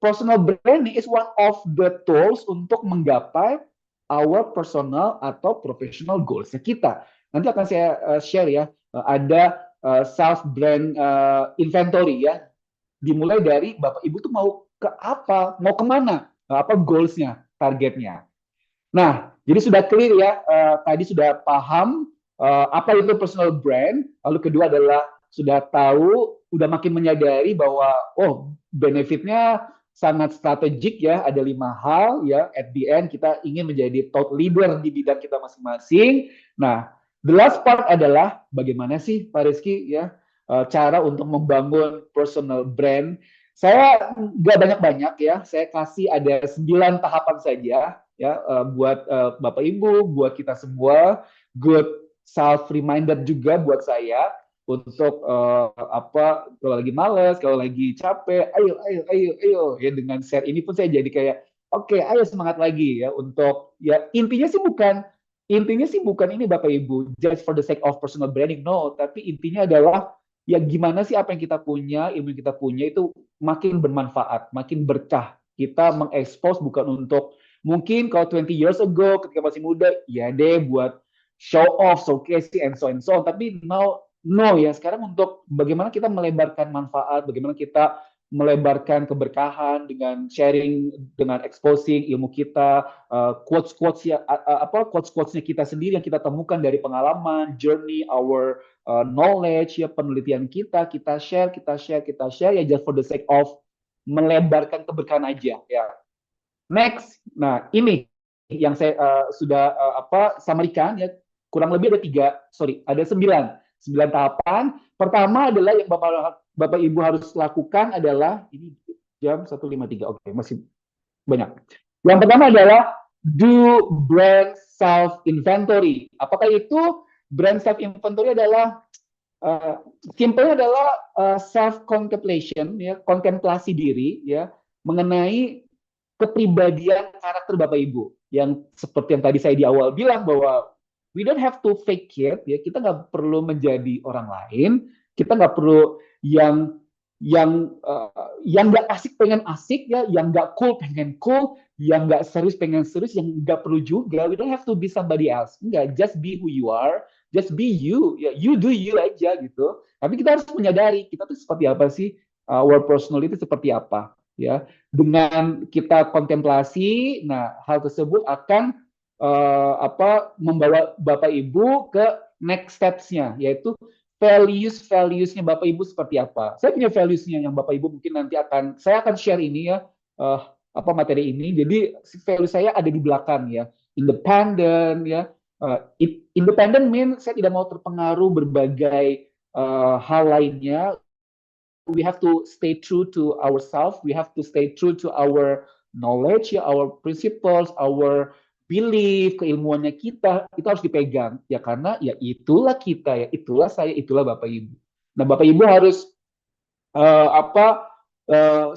S2: personal branding is one of the tools untuk menggapai our personal atau professional goals kita. Nanti akan saya share ya, ada self brand inventory ya, dimulai dari Bapak Ibu tuh mau ke apa, mau kemana, apa goals-nya, targetnya. Nah, jadi sudah clear ya, tadi sudah paham apa itu personal brand, lalu kedua adalah sudah tahu, udah makin menyadari bahwa benefitnya sangat strategik ya, ada 5 hal ya, at the end kita ingin menjadi thought leader di bidang kita masing-masing. Nah, the last part adalah bagaimana sih Pak Rizky ya, cara untuk membangun personal brand. Saya nggak banyak-banyak ya, saya kasih ada 9 tahapan saja ya, buat Bapak Ibu, buat kita semua, good self reminder juga buat saya untuk kalau lagi males, kalau lagi capek, ayo ya, dengan share ini pun saya jadi kayak oke, ayo semangat lagi ya, untuk ya intinya sih bukan ini Bapak Ibu just for the sake of personal branding, no, tapi intinya adalah ya gimana sih apa yang kita punya, ilmu yang kita punya itu makin bermanfaat, makin berkah. Kita mengekspos bukan untuk, mungkin kalau 20 years ago ketika masih muda, ya deh buat show off, showcase, and so on. Tapi no ya, sekarang untuk bagaimana kita melebarkan manfaat, bagaimana kita melebarkan keberkahan dengan sharing, dengan exposing ilmu kita, quotes-quotesnya kita sendiri yang kita temukan dari pengalaman, journey, our knowledge, ya, penelitian kita share ya, just for the sake of melebarkan keberkahan aja ya. Next, nah ini yang saya sudah summary-kan ya, kurang lebih ada 9 tahapan. Pertama adalah yang Bapak Ibu harus lakukan adalah, ini jam 1.53, oke, masih banyak. Yang pertama adalah do brand self inventory. Apakah itu brand self inventory? Adalah simpelnya adalah self contemplation ya, kontemplasi diri ya, mengenai kepribadian karakter Bapak Ibu yang seperti yang tadi saya di awal bilang bahwa we don't have to fake it, ya, kita nggak perlu menjadi orang lain, kita nggak perlu yang nggak asik pengen asik, ya, yang nggak cool pengen cool, yang nggak serius pengen serius, yang nggak perlu juga. We don't have to be somebody else. Enggak, just be who you are, just be you, ya, you do you aja gitu. Tapi kita harus menyadari kita tuh seperti apa sih, our personality seperti apa, ya. Dengan kita kontemplasi, nah hal tersebut akan membawa Bapak Ibu ke next steps-nya, yaitu values-nya Bapak Ibu seperti apa. Saya punya values-nya yang Bapak Ibu mungkin nanti saya akan share ini, ya, materi ini. Jadi value saya ada di belakang, ya. Independent, ya. Independent means saya tidak mau terpengaruh berbagai hal lainnya. We have to stay true to ourselves. We have to stay true to our knowledge, ya, our principles, our belief, keilmuannya kita, itu harus dipegang, ya, karena ya itulah kita, ya, itulah saya, itulah Bapak Ibu. Nah, Bapak Ibu harus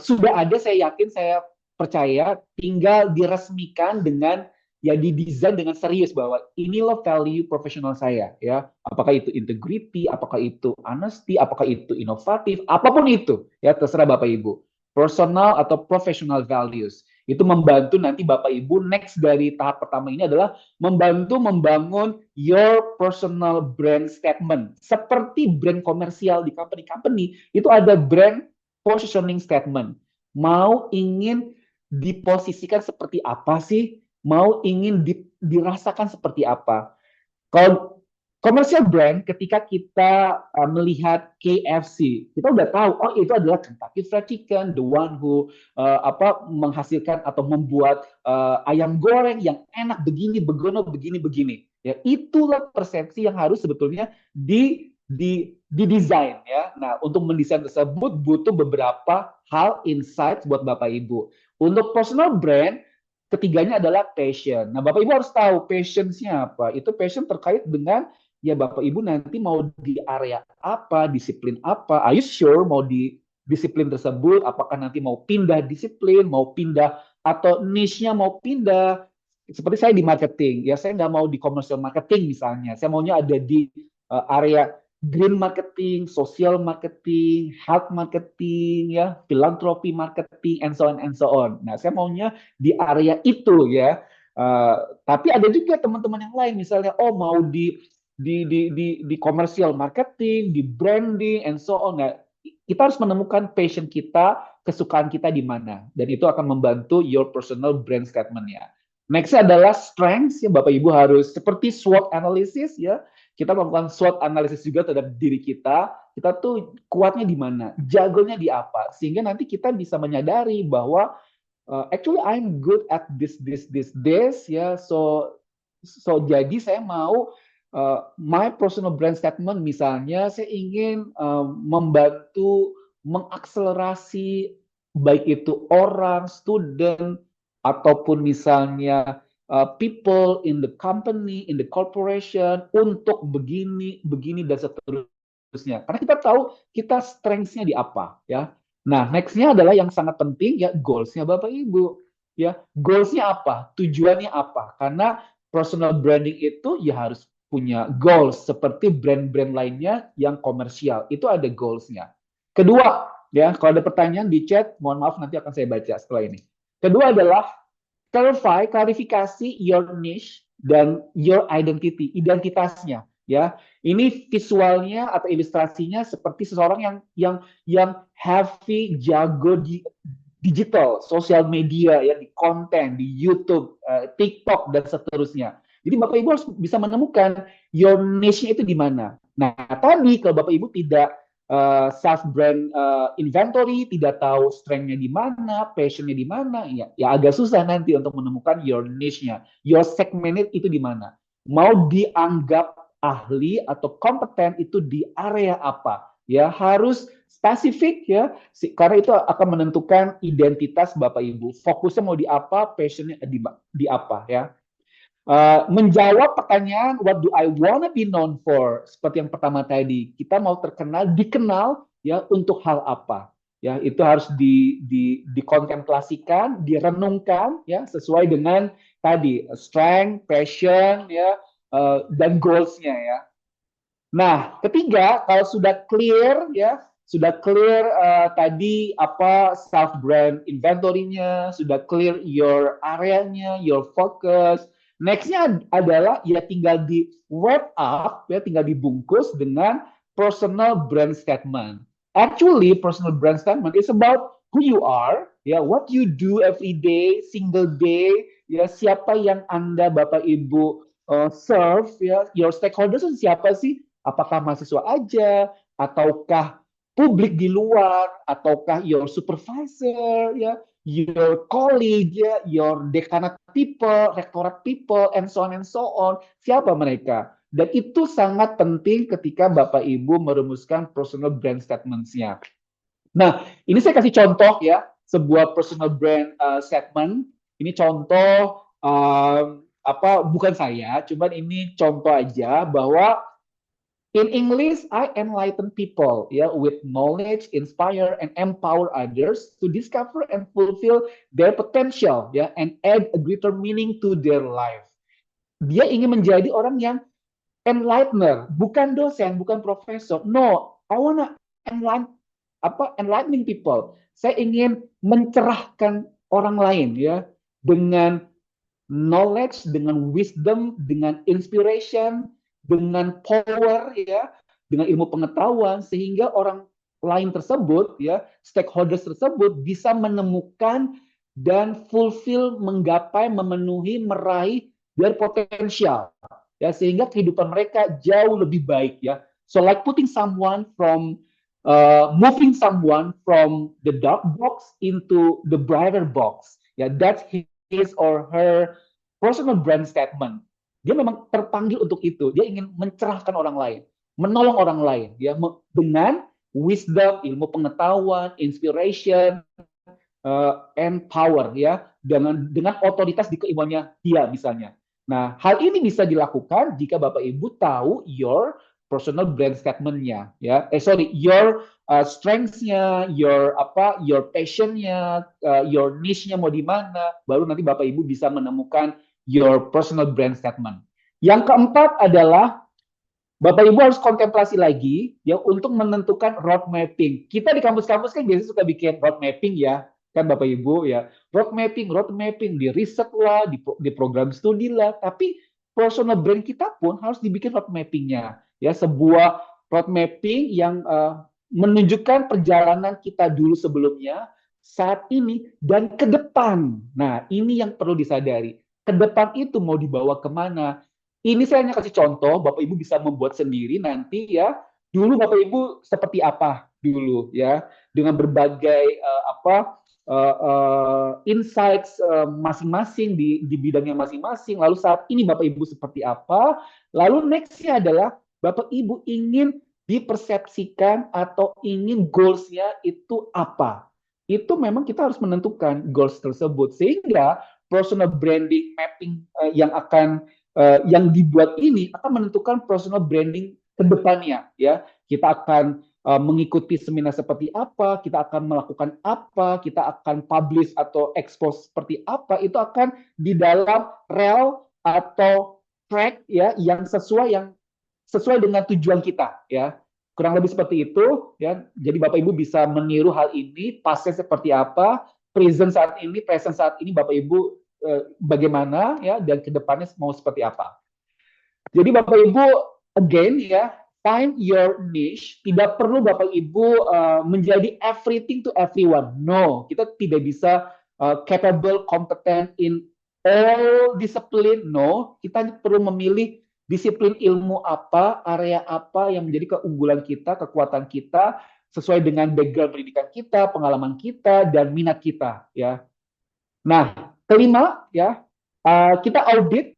S2: sudah ada, saya yakin, saya percaya, tinggal diresmikan dengan, ya, didesain dengan serius bahwa inilah value profesional saya, ya. Apakah itu integrity, apakah itu honesty, apakah itu inovatif, apapun itu, ya, terserah Bapak Ibu. Personal atau professional values. Itu membantu nanti Bapak Ibu next dari tahap pertama ini adalah membantu membangun your personal brand statement. Seperti brand komersial di company-company, itu ada brand positioning statement. Mau ingin diposisikan seperti apa sih? Mau ingin dirasakan seperti apa? Kalau commercial brand, ketika kita melihat KFC, kita udah tahu, oh itu adalah Kentucky Fried Chicken, the one who menghasilkan atau membuat ayam goreng yang enak begini, begini. Ya, itulah persepsi yang harus sebetulnya didesain, ya. Nah, untuk mendesain tersebut butuh beberapa hal insight buat Bapak Ibu. Untuk personal brand, ketiganya adalah passion. Nah, Bapak Ibu harus tahu passion-nya apa. Itu passion terkait dengan, ya, Bapak Ibu nanti mau di area apa, disiplin apa. Are you sure mau di disiplin tersebut? Apakah nanti mau pindah disiplin, mau pindah, atau niche-nya mau pindah? Seperti saya di marketing, ya, saya nggak mau di commercial marketing misalnya. Saya maunya ada di area green marketing, social marketing, health marketing, ya, philanthropy marketing, and so on. Nah, saya maunya di area itu, ya. Tapi ada juga teman-teman yang lain, misalnya, oh mau di commercial marketing, di branding, and so on. Nah, kita harus menemukan passion kita, kesukaan kita di mana, dan itu akan membantu your personal brand statement-nya. Next adalah strengths, ya, Bapak Ibu harus seperti SWOT analysis, ya. Kita melakukan SWOT analysis juga terhadap diri kita tuh kuatnya di mana, jagonya di apa, sehingga nanti kita bisa menyadari bahwa actually I'm good at this, ya. So jadi saya mau my personal brand statement, misalnya saya ingin membantu mengakselerasi baik itu orang, student, ataupun misalnya people in the company, in the corporation, untuk begini, dan seterusnya. Karena kita tahu kita strengths-nya di apa, ya. Nah, next-nya adalah yang sangat penting, ya, goals-nya Bapak Ibu. Ya, goals-nya apa? Tujuannya apa? Karena personal branding itu, ya, harus punya goals seperti brand-brand lainnya yang komersial. Itu ada goals-nya. Kedua, ya, kalau ada pertanyaan di chat, mohon maaf nanti akan saya baca setelah ini. Kedua adalah klarifikasi your niche dan your identity, identitasnya, ya. Ini visualnya atau ilustrasinya seperti seseorang yang heavy, jago di digital, sosial media, ya, di konten, di YouTube, TikTok, dan seterusnya. Jadi Bapak Ibu harus bisa menemukan your niche-nya itu di mana. Nah, tadi kalau Bapak Ibu tidak self brand inventory, tidak tahu strength-nya di mana, passion-nya di mana, ya agak susah nanti untuk menemukan your niche-nya, your segmented itu di mana. Mau dianggap ahli atau kompeten itu di area apa? Ya, harus spesifik, ya, karena itu akan menentukan identitas Bapak Ibu. Fokusnya mau di apa, passion-nya di apa, ya. Menjawab pertanyaan what do I wanna be known for, seperti yang pertama tadi, kita mau dikenal, ya, untuk hal apa, ya itu harus dikontemplasikan, direnungkan ya sesuai dengan tadi strength, passion ya dan goals-nya ya. Nah, ketiga, kalau sudah clear ya, sudah clear tadi apa self brand inventory-nya, sudah clear your area-nya, your focus. Next-nya adalah ya tinggal di wrap up ya, tinggal dibungkus dengan personal brand statement. Actually, personal brand statement is about who you are, ya, what you do every day, single day, ya, siapa yang Anda Bapak Ibu serve ya, your stakeholders siapa sih? Apakah mahasiswa aja, ataukah publik di luar, ataukah your supervisor, ya, your colleague, ya, your dekanat people, rektorat people, and so on and so on. Siapa mereka? Dan itu sangat penting ketika Bapak Ibu merumuskan personal brand statements-nya. Nah, ini saya kasih contoh ya, sebuah personal brand statement. Ini contoh bukan saya, cuman ini contoh aja bahwa in English, I enlighten people with knowledge, inspire, and empower others to discover and fulfill their potential and add a greater meaning to their life. Dia ingin menjadi orang yang enlightener, bukan dosen, bukan profesor. No, I wanna enlightening people. Saya ingin mencerahkan orang lain dengan knowledge, dengan wisdom, dengan inspiration, dengan power dengan ilmu pengetahuan sehingga orang lain tersebut stakeholders tersebut bisa menemukan dan fulfill, menggapai, memenuhi, meraih their potensial sehingga kehidupan mereka jauh lebih baik So like putting someone from moving someone from the dark box into the brighter box that's his or her personal brand statement. Dia memang terpanggil untuk itu. Dia ingin mencerahkan orang lain, menolong orang lain, dengan wisdom, ilmu pengetahuan, inspiration, and power, dengan otoritas di keimanannya dia misalnya. Nah, hal ini bisa dilakukan jika Bapak Ibu tahu your personal brand statement-nya, your strengths-nya, your passion-nya, your niche-nya mau di mana, baru nanti Bapak Ibu bisa menemukan your personal brand statement. Yang keempat adalah Bapak Ibu harus kontemplasi lagi untuk menentukan road mapping. Kita di kampus-kampus kan biasanya suka bikin road mapping kan Bapak Ibu road mapping di riset lah, di program studi lah, tapi personal brand kita pun harus dibikin road mapping-nya sebuah road mapping yang menunjukkan perjalanan kita dulu sebelumnya, saat ini dan ke depan. Nah, ini yang perlu disadari. Ke depan itu mau dibawa kemana? Ini saya hanya kasih contoh, Bapak Ibu bisa membuat sendiri nanti Dulu Bapak Ibu seperti apa dulu dengan berbagai insights masing-masing di bidangnya masing-masing. Lalu saat ini Bapak Ibu seperti apa? Lalu next-nya adalah Bapak Ibu ingin dipersepsikan atau ingin goals-nya itu apa? Itu memang kita harus menentukan goals tersebut sehingga personal branding mapping yang dibuat ini akan menentukan personal branding ke depannya Kita akan mengikuti seminar seperti apa, kita akan melakukan apa, kita akan publish atau expose seperti apa, itu akan di dalam rel atau track yang sesuai dengan tujuan kita Kurang lebih seperti itu Jadi Bapak Ibu bisa meniru hal ini, pasnya seperti apa, present saat ini Bapak Ibu bagaimana dan kedepannya mau seperti apa. Jadi Bapak Ibu again find your niche. Tidak perlu Bapak Ibu menjadi everything to everyone. No, kita tidak bisa capable, competent in all discipline. No, kita perlu memilih disiplin ilmu apa, area apa yang menjadi keunggulan kita, kekuatan kita, sesuai dengan background pendidikan kita, pengalaman kita, dan minat kita Nah, kelima kita audit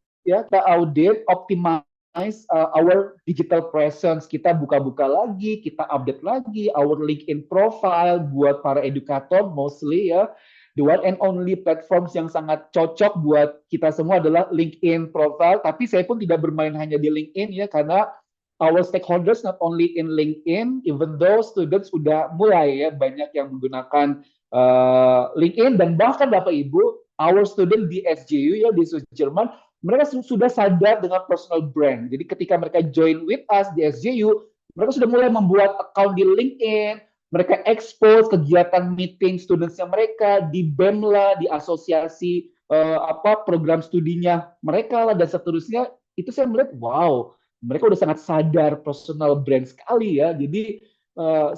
S2: optimize our digital presence. Kita buka-buka lagi, kita update lagi our LinkedIn profile buat para edukator mostly The one and only platforms yang sangat cocok buat kita semua adalah LinkedIn profile, tapi saya pun tidak bermain hanya di LinkedIn karena our stakeholders not only in LinkedIn, even though students sudah mulai ya banyak yang menggunakan LinkedIn, dan bahkan Bapak Ibu, our student di SJU ya di Jerman, mereka sudah sadar dengan personal brand. Jadi ketika mereka join with us di SJU, mereka sudah mulai membuat account di LinkedIn, mereka expose kegiatan meeting studentsnya mereka di BEMLA, di asosiasi program studinya mereka lah, dan seterusnya. Itu saya melihat, wow, mereka udah sangat sadar personal brand sekali ya. Jadi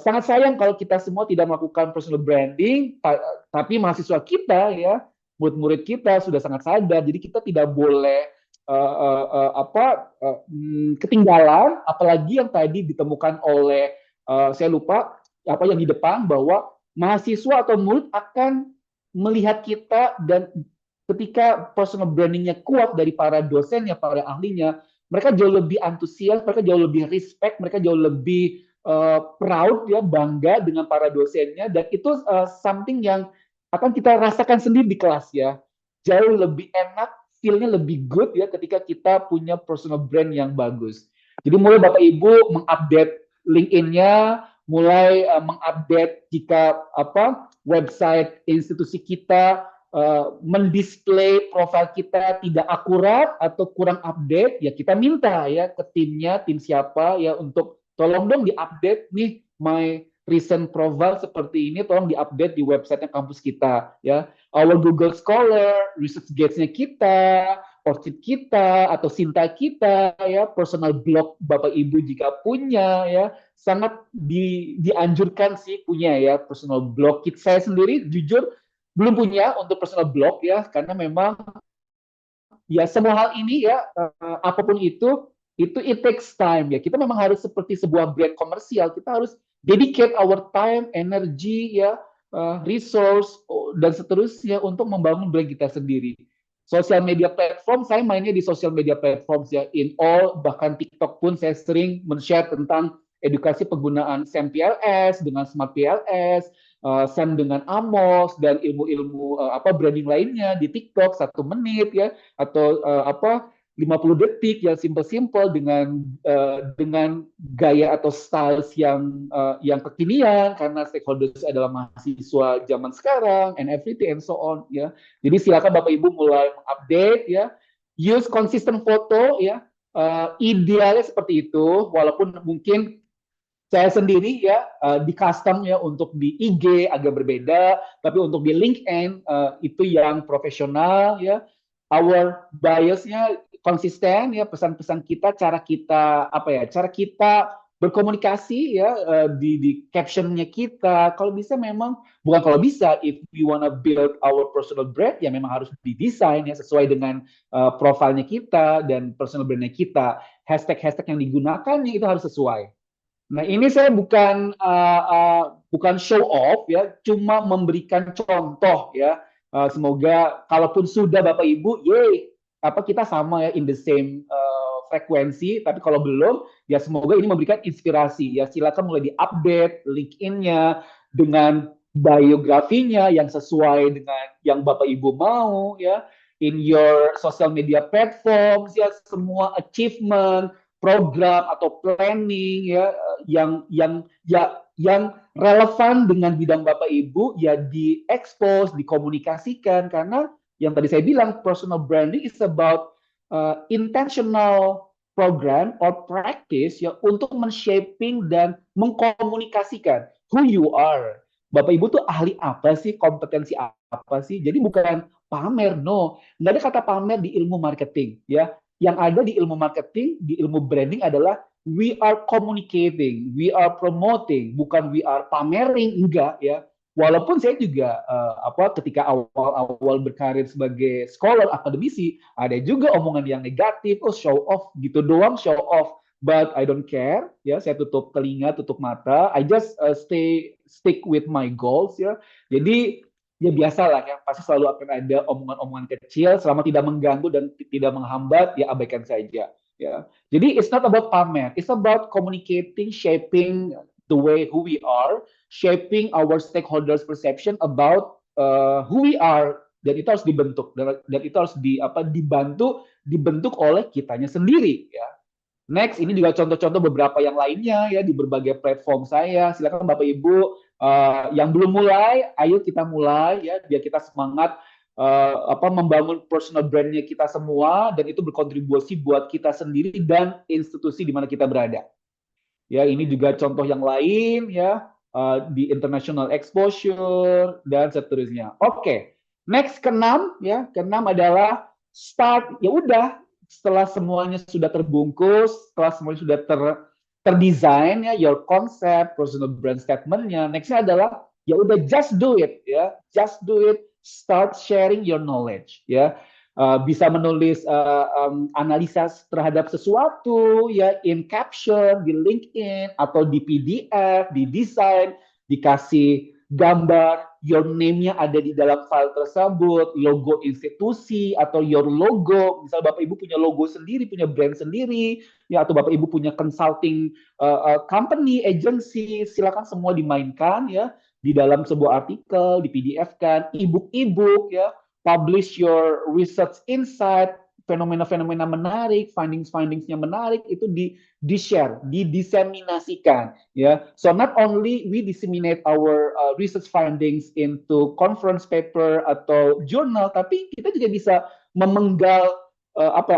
S2: sangat sayang kalau kita semua tidak melakukan personal branding, tapi mahasiswa kita ya, murid-murid kita sudah sangat sadar. Jadi kita tidak boleh ketinggalan, apalagi yang tadi ditemukan oleh saya lupa apa yang di depan, bahwa mahasiswa atau murid akan melihat kita, dan ketika personal brandingnya kuat dari para dosennya, para ahlinya, mereka jauh lebih antusias, mereka jauh lebih respect, mereka jauh lebih proud ya, bangga dengan para dosennya, dan itu something yang akan kita rasakan sendiri di kelas ya. Jauh lebih enak, feel-nya lebih good ya ketika kita punya personal brand yang bagus. Jadi mulai Bapak Ibu mengupdate LinkedIn-nya, mulai mengupdate jika website institusi kita mendisplay profil kita tidak akurat atau kurang update, ya kita minta ya ke timnya, tim siapa ya, untuk tolong dong diupdate nih my recent profile seperti ini, tolong diupdate di website kampus kita ya. Our Google Scholar, ResearchGate-nya kita, Orchid kita atau Sinta kita ya, personal blog Bapak Ibu jika punya ya, sangat dianjurkan sih punya ya personal blog. Saya sendiri jujur belum punya untuk personal blog ya, karena memang ya semua hal ini ya apapun itu it takes time ya. Kita memang harus seperti sebuah brand komersial, kita harus dedicate our time, energy ya, resource dan seterusnya untuk membangun brand kita sendiri. Sosial media platform, saya mainnya di sosial media platform ya, in all, bahkan TikTok pun saya sering men-share tentang edukasi penggunaan SEM PLS dengan Smart PLS, SEM dengan Amos, dan ilmu-ilmu branding lainnya di TikTok 1 menit ya, atau 50 detik yang simple-simple dengan gaya atau styles yang kekinian, karena stakeholders adalah mahasiswa zaman sekarang and everything and so on ya. Jadi silakan Bapak Ibu mulai mengupdate ya, use consistent foto ya, idealnya seperti itu, walaupun mungkin saya sendiri ya di custom ya untuk di IG agak berbeda, tapi untuk di LinkedIn itu yang profesional ya. Our biasnya konsisten ya, pesan-pesan kita, cara kita berkomunikasi ya, di captionnya kita. Kalau bisa memang, bukan kalau bisa, if we wanna build our personal brand ya memang harus didesain ya sesuai dengan profilnya kita dan personal brandnya kita. Hashtag yang digunakannya itu harus sesuai. Nah, ini saya bukan show off ya, cuma memberikan contoh ya. Semoga kalaupun sudah Bapak Ibu, kita sama ya, in the same frekuensi, tapi kalau belum ya semoga ini memberikan inspirasi ya. Silakan mulai di-update LinkedIn-nya dengan biografinya yang sesuai dengan yang Bapak Ibu mau ya. In your social media platforms ya, semua achievement, program atau planning ya yang relevan dengan bidang Bapak Ibu ya diekspos, dikomunikasikan, karena yang tadi saya bilang personal branding is about intentional program or practice ya untuk men-shaping dan mengkomunikasikan who you are. Bapak Ibu tuh ahli apa sih, kompetensi apa sih? Jadi bukan pamer, no. Nggak ada kata pamer di ilmu marketing ya. Yang ada di ilmu marketing, di ilmu branding adalah we are communicating, we are promoting, bukan we are pamerin, enggak ya. Walaupun saya juga ketika awal-awal berkarir sebagai scholar akademisi, ada juga omongan yang negatif, show off gitu doang, show off. But I don't care ya, saya tutup telinga, tutup mata, I just stick with my goals ya. Jadi ya biasalah ya, pasti selalu akan ada omongan-omongan kecil, selama tidak mengganggu dan tidak menghambat ya abaikan saja ya. Jadi it's not about pamer, it's about communicating, shaping the way who we are, shaping our stakeholders perception about who we are, dan itu harus dibentuk, dan itu harus dibentuk oleh kitanya sendiri ya. Next, ini juga contoh-contoh beberapa yang lainnya ya di berbagai platform saya. Silakan Bapak Ibu yang belum mulai, ayo kita mulai ya biar kita semangat membangun personal brandnya kita semua dan itu berkontribusi buat kita sendiri dan institusi di mana kita berada. Ya, ini juga contoh yang lain ya di international exposure dan seterusnya. Oke, next keenam ya, keenam adalah start. Ya udah, setelah semuanya sudah terbungkus, setelah semuanya sudah terdesain ya, your concept, personal brand statement-nya, nextnya adalah ya udah just do it ya, just do it, start sharing your knowledge ya. Bisa menulis analisa terhadap sesuatu ya in caption di LinkedIn atau di PDF, di desain, dikasih gambar, your name-nya ada di dalam file tersebut, logo institusi atau your logo, misal Bapak Ibu punya logo sendiri, punya brand sendiri, ya atau Bapak Ibu punya consulting company, agency, silakan semua dimainkan ya di dalam sebuah artikel, di PDF kan, e-book ya, publish your research insight, fenomena-fenomena menarik, findings-findingsnya menarik, itu di-share, didiseminasikan. Ya, so not only we disseminate our research findings into conference paper atau journal, tapi kita juga bisa memenggal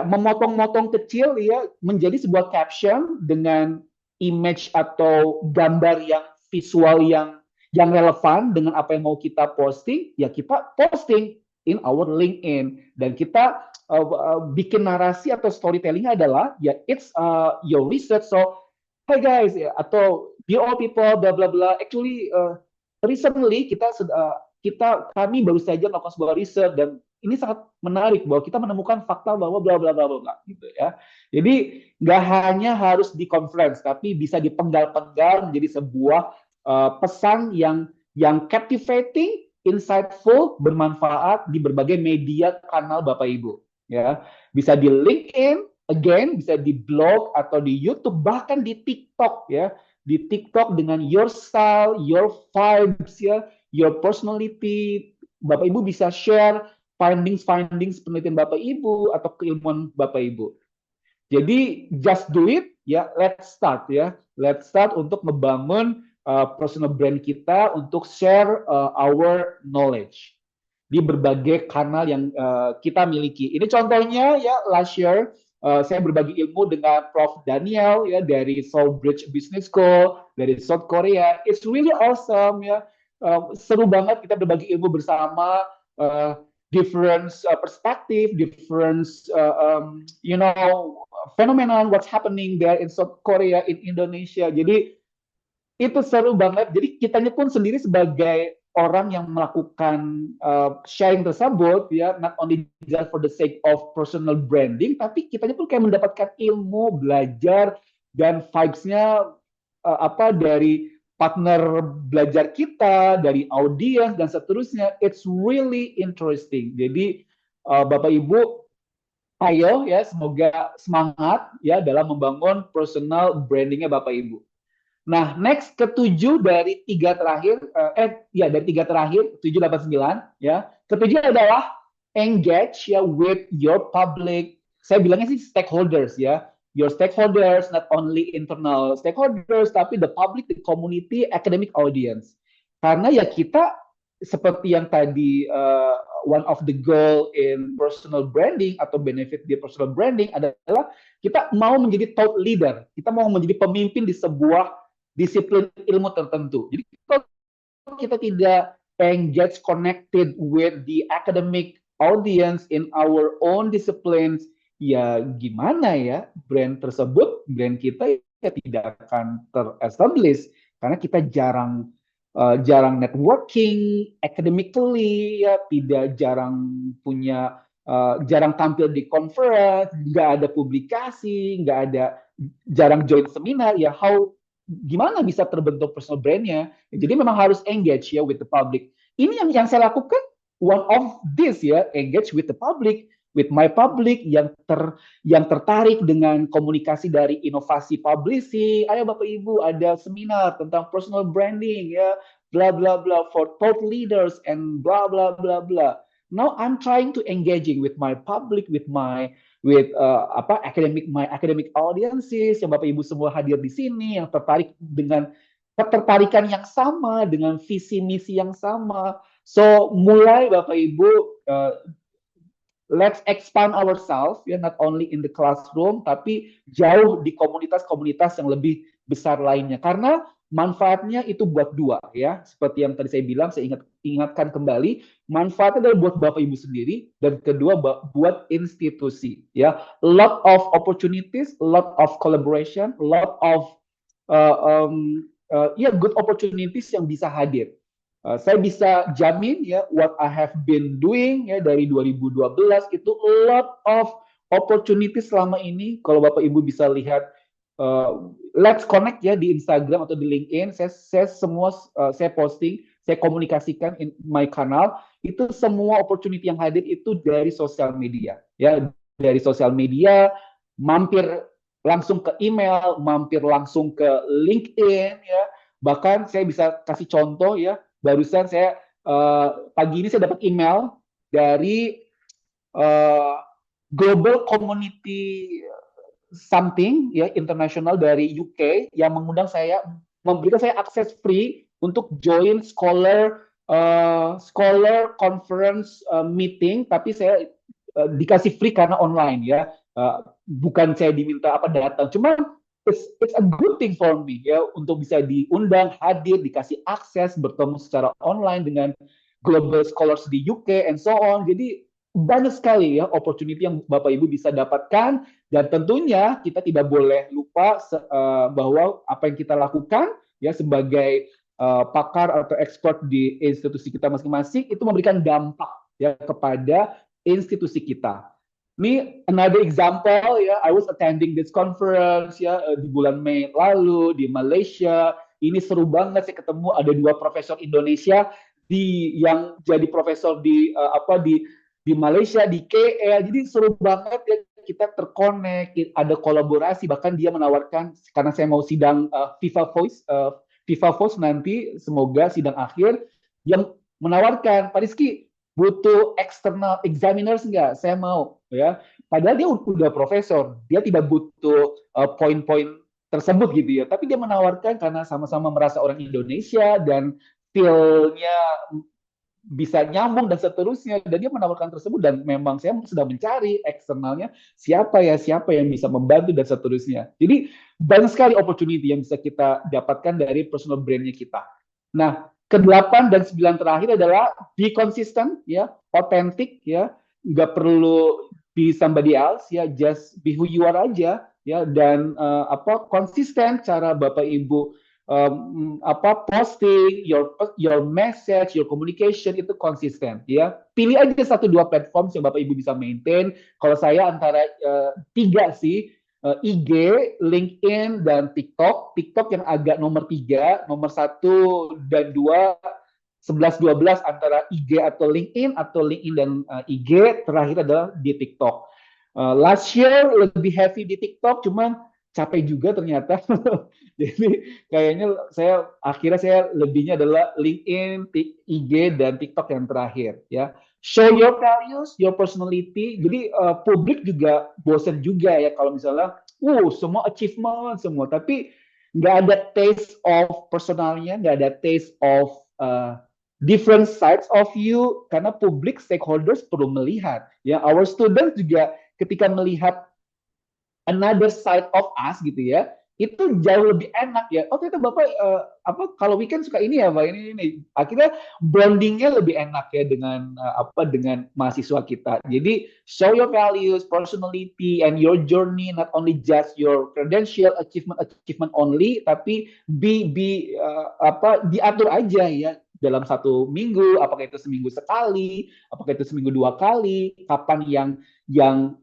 S2: memotong-motong kecil ya menjadi sebuah caption dengan image atau gambar yang visual yang relevan dengan apa yang mau kita posting, ya kita posting in our LinkedIn dan kita bikin narasi atau storytelling adalah ya it's your research, so hey guys ya, atau dear all people bla bla bla, actually recently kami baru saja melakukan sebuah riset dan ini sangat menarik bahwa kita menemukan fakta bahwa bla bla bla bla gitu ya. Jadi nggak hanya harus di conference tapi bisa dipenggal-penggal menjadi sebuah pesan yang captivating, insightful, bermanfaat di berbagai media kanal Bapak Ibu ya. Bisa di LinkedIn, again bisa di blog atau di YouTube, bahkan di TikTok ya. Di TikTok dengan your style, your vibes ya, your personality, Bapak Ibu bisa share findings penelitian Bapak Ibu atau keilmuan Bapak Ibu. Jadi just do it ya, let's start ya. Let's start untuk membangun personal brand kita untuk share our knowledge di berbagai kanal yang kita miliki. Ini contohnya ya, last year saya berbagi ilmu dengan Prof. Daniel ya dari Southbridge Business School dari South Korea. It's really awesome ya, seru banget kita berbagi ilmu bersama, different perspective, different phenomenon what's happening there in South Korea, in Indonesia. Jadi itu seru banget. Jadi kitanya pun sendiri sebagai orang yang melakukan sharing tersebut ya, not only just for the sake of personal branding, tapi kitanya pun kayak mendapatkan ilmu, belajar dan vibes-nya dari partner belajar kita, dari audiens dan seterusnya. It's really interesting. Jadi Bapak Ibu, ayo ya, semoga semangat ya dalam membangun personal brandingnya Bapak Ibu. Nah, next ketujuh dari tiga terakhir, dari tiga terakhir, 7, 8, 9, ya. Ketujuh adalah engage ya with your public, saya bilangnya sih stakeholders ya. Your stakeholders, not only internal stakeholders, tapi the public, the community, academic audience. Karena ya kita, seperti yang tadi, one of the goal in personal branding atau benefit di personal branding adalah kita mau menjadi thought leader, kita mau menjadi pemimpin di sebuah disiplin ilmu tertentu. Jadi kalau kita tidak engage, connected with the academic audience in our own disciplines, ya gimana ya brand kita ya tidak akan ter-establish karena kita jarang networking academically ya, jarang tampil di conference, nggak ada publikasi, jarang join seminar ya, gimana bisa terbentuk personal brand-nya? Jadi memang harus engage ya with the public. Ini yang saya lakukan, one of this ya, engage with the public, with my public yang tertarik dengan komunikasi dari inovasi publishing. Ayo Bapak Ibu ada seminar tentang personal branding ya, bla bla bla for thought leaders and bla bla bla bla. Now I'm trying to engaging with my public, with my my academic audiences, yang Bapak Ibu semua hadir di sini, yang tertarik dengan ketertarikan yang sama, dengan visi misi yang sama. So mulai Bapak Ibu, let's expand ourselves, ya, not only in the classroom, tapi jauh di komunitas-komunitas yang lebih besar lainnya. Karena manfaatnya itu buat dua, ya. Seperti yang tadi saya bilang, saya ingatkan kembali, manfaatnya adalah buat Bapak Ibu sendiri, dan kedua buat institusi, ya. A lot of opportunities, a lot of collaboration, a lot of good opportunities yang bisa hadir. Saya bisa jamin, ya, what I have been doing, ya, dari 2012 itu a lot of opportunities selama ini. Kalau Bapak Ibu bisa lihat, let's connect, ya, di Instagram atau di LinkedIn, saya posting, saya komunikasikan in my kanal, itu semua opportunity yang hadir itu dari sosial media, ya, dari sosial media, mampir langsung ke email, mampir langsung ke LinkedIn, ya. Bahkan saya bisa kasih contoh, ya, barusan saya pagi ini saya dapat email dari Global Community something, ya, internasional dari UK yang mengundang saya, memberikan saya akses free untuk join scholar conference meeting, tapi saya dikasih free karena online, ya. Bukan saya diminta datang, cuman it's a good thing for me, ya, untuk bisa diundang, hadir, dikasih akses, bertemu secara online dengan global scholars di UK and so on. Jadi banyak sekali, ya, opportunity yang Bapak Ibu bisa dapatkan, dan tentunya kita tidak boleh lupa bahwa apa yang kita lakukan, ya, sebagai pakar atau expert di institusi kita masing-masing itu memberikan dampak, ya, kepada institusi kita. Ini another example, ya, I was attending this conference, ya, di bulan Mei lalu di Malaysia. Ini seru banget, saya ketemu ada 2 profesor Indonesia yang jadi profesor di Malaysia, di KL. Jadi seru banget, ya, kita terkonek, ada kolaborasi, bahkan dia menawarkan, karena saya mau sidang FIFA Voice nanti, semoga sidang akhir, yang menawarkan, Pak Rizky, butuh external examiners nggak? Saya mau, ya. Padahal dia udah profesor, dia tidak butuh poin-poin tersebut gitu, ya. Tapi dia menawarkan karena sama-sama merasa orang Indonesia dan feel-nya bisa nyambung dan seterusnya, dan dia menawarkan tersebut, dan memang saya sedang mencari eksternalnya siapa yang bisa membantu dan seterusnya. Jadi banyak sekali opportunity yang bisa kita dapatkan dari personal brand-nya kita. Nah, ke-8 dan 9 terakhir adalah be consistent, ya, authentic, ya, nggak perlu be somebody else, ya, just be who you are aja, ya, dan konsisten cara Bapak Ibu posting your message, your communication itu konsisten, ya. Pilih aja 1-2 platform yang Bapak Ibu bisa maintain. Kalau saya antara 3 sih, IG, LinkedIn, dan TikTok. TikTok yang agak nomor 3, nomor 1 dan 2, 11-12 antara IG atau LinkedIn dan IG. Terakhir adalah di TikTok. Last year lebih heavy di TikTok, cuman capek juga ternyata. Jadi kayaknya akhirnya saya lebihnya adalah LinkedIn, IG, dan TikTok yang terakhir, ya. Show your values, your personality. Jadi publik juga bosan juga, ya, kalau misalnya semua achievement semua, tapi nggak ada taste of personalnya, nggak ada taste of different sides of you, karena publik stakeholders perlu melihat, ya. Our students juga ketika melihat another side of us, gitu, ya, itu jauh lebih enak, ya. Oh, ternyata Bapak kalau weekend suka ini, ya, Pak, ini. Akhirnya bondingnya lebih enak, ya, dengan dengan mahasiswa kita. Jadi show your values, personality, and your journey, not only just your credential achievement only, tapi diatur aja, ya, dalam 1 minggu, apakah itu seminggu sekali, apakah itu seminggu 2 kali, kapan yang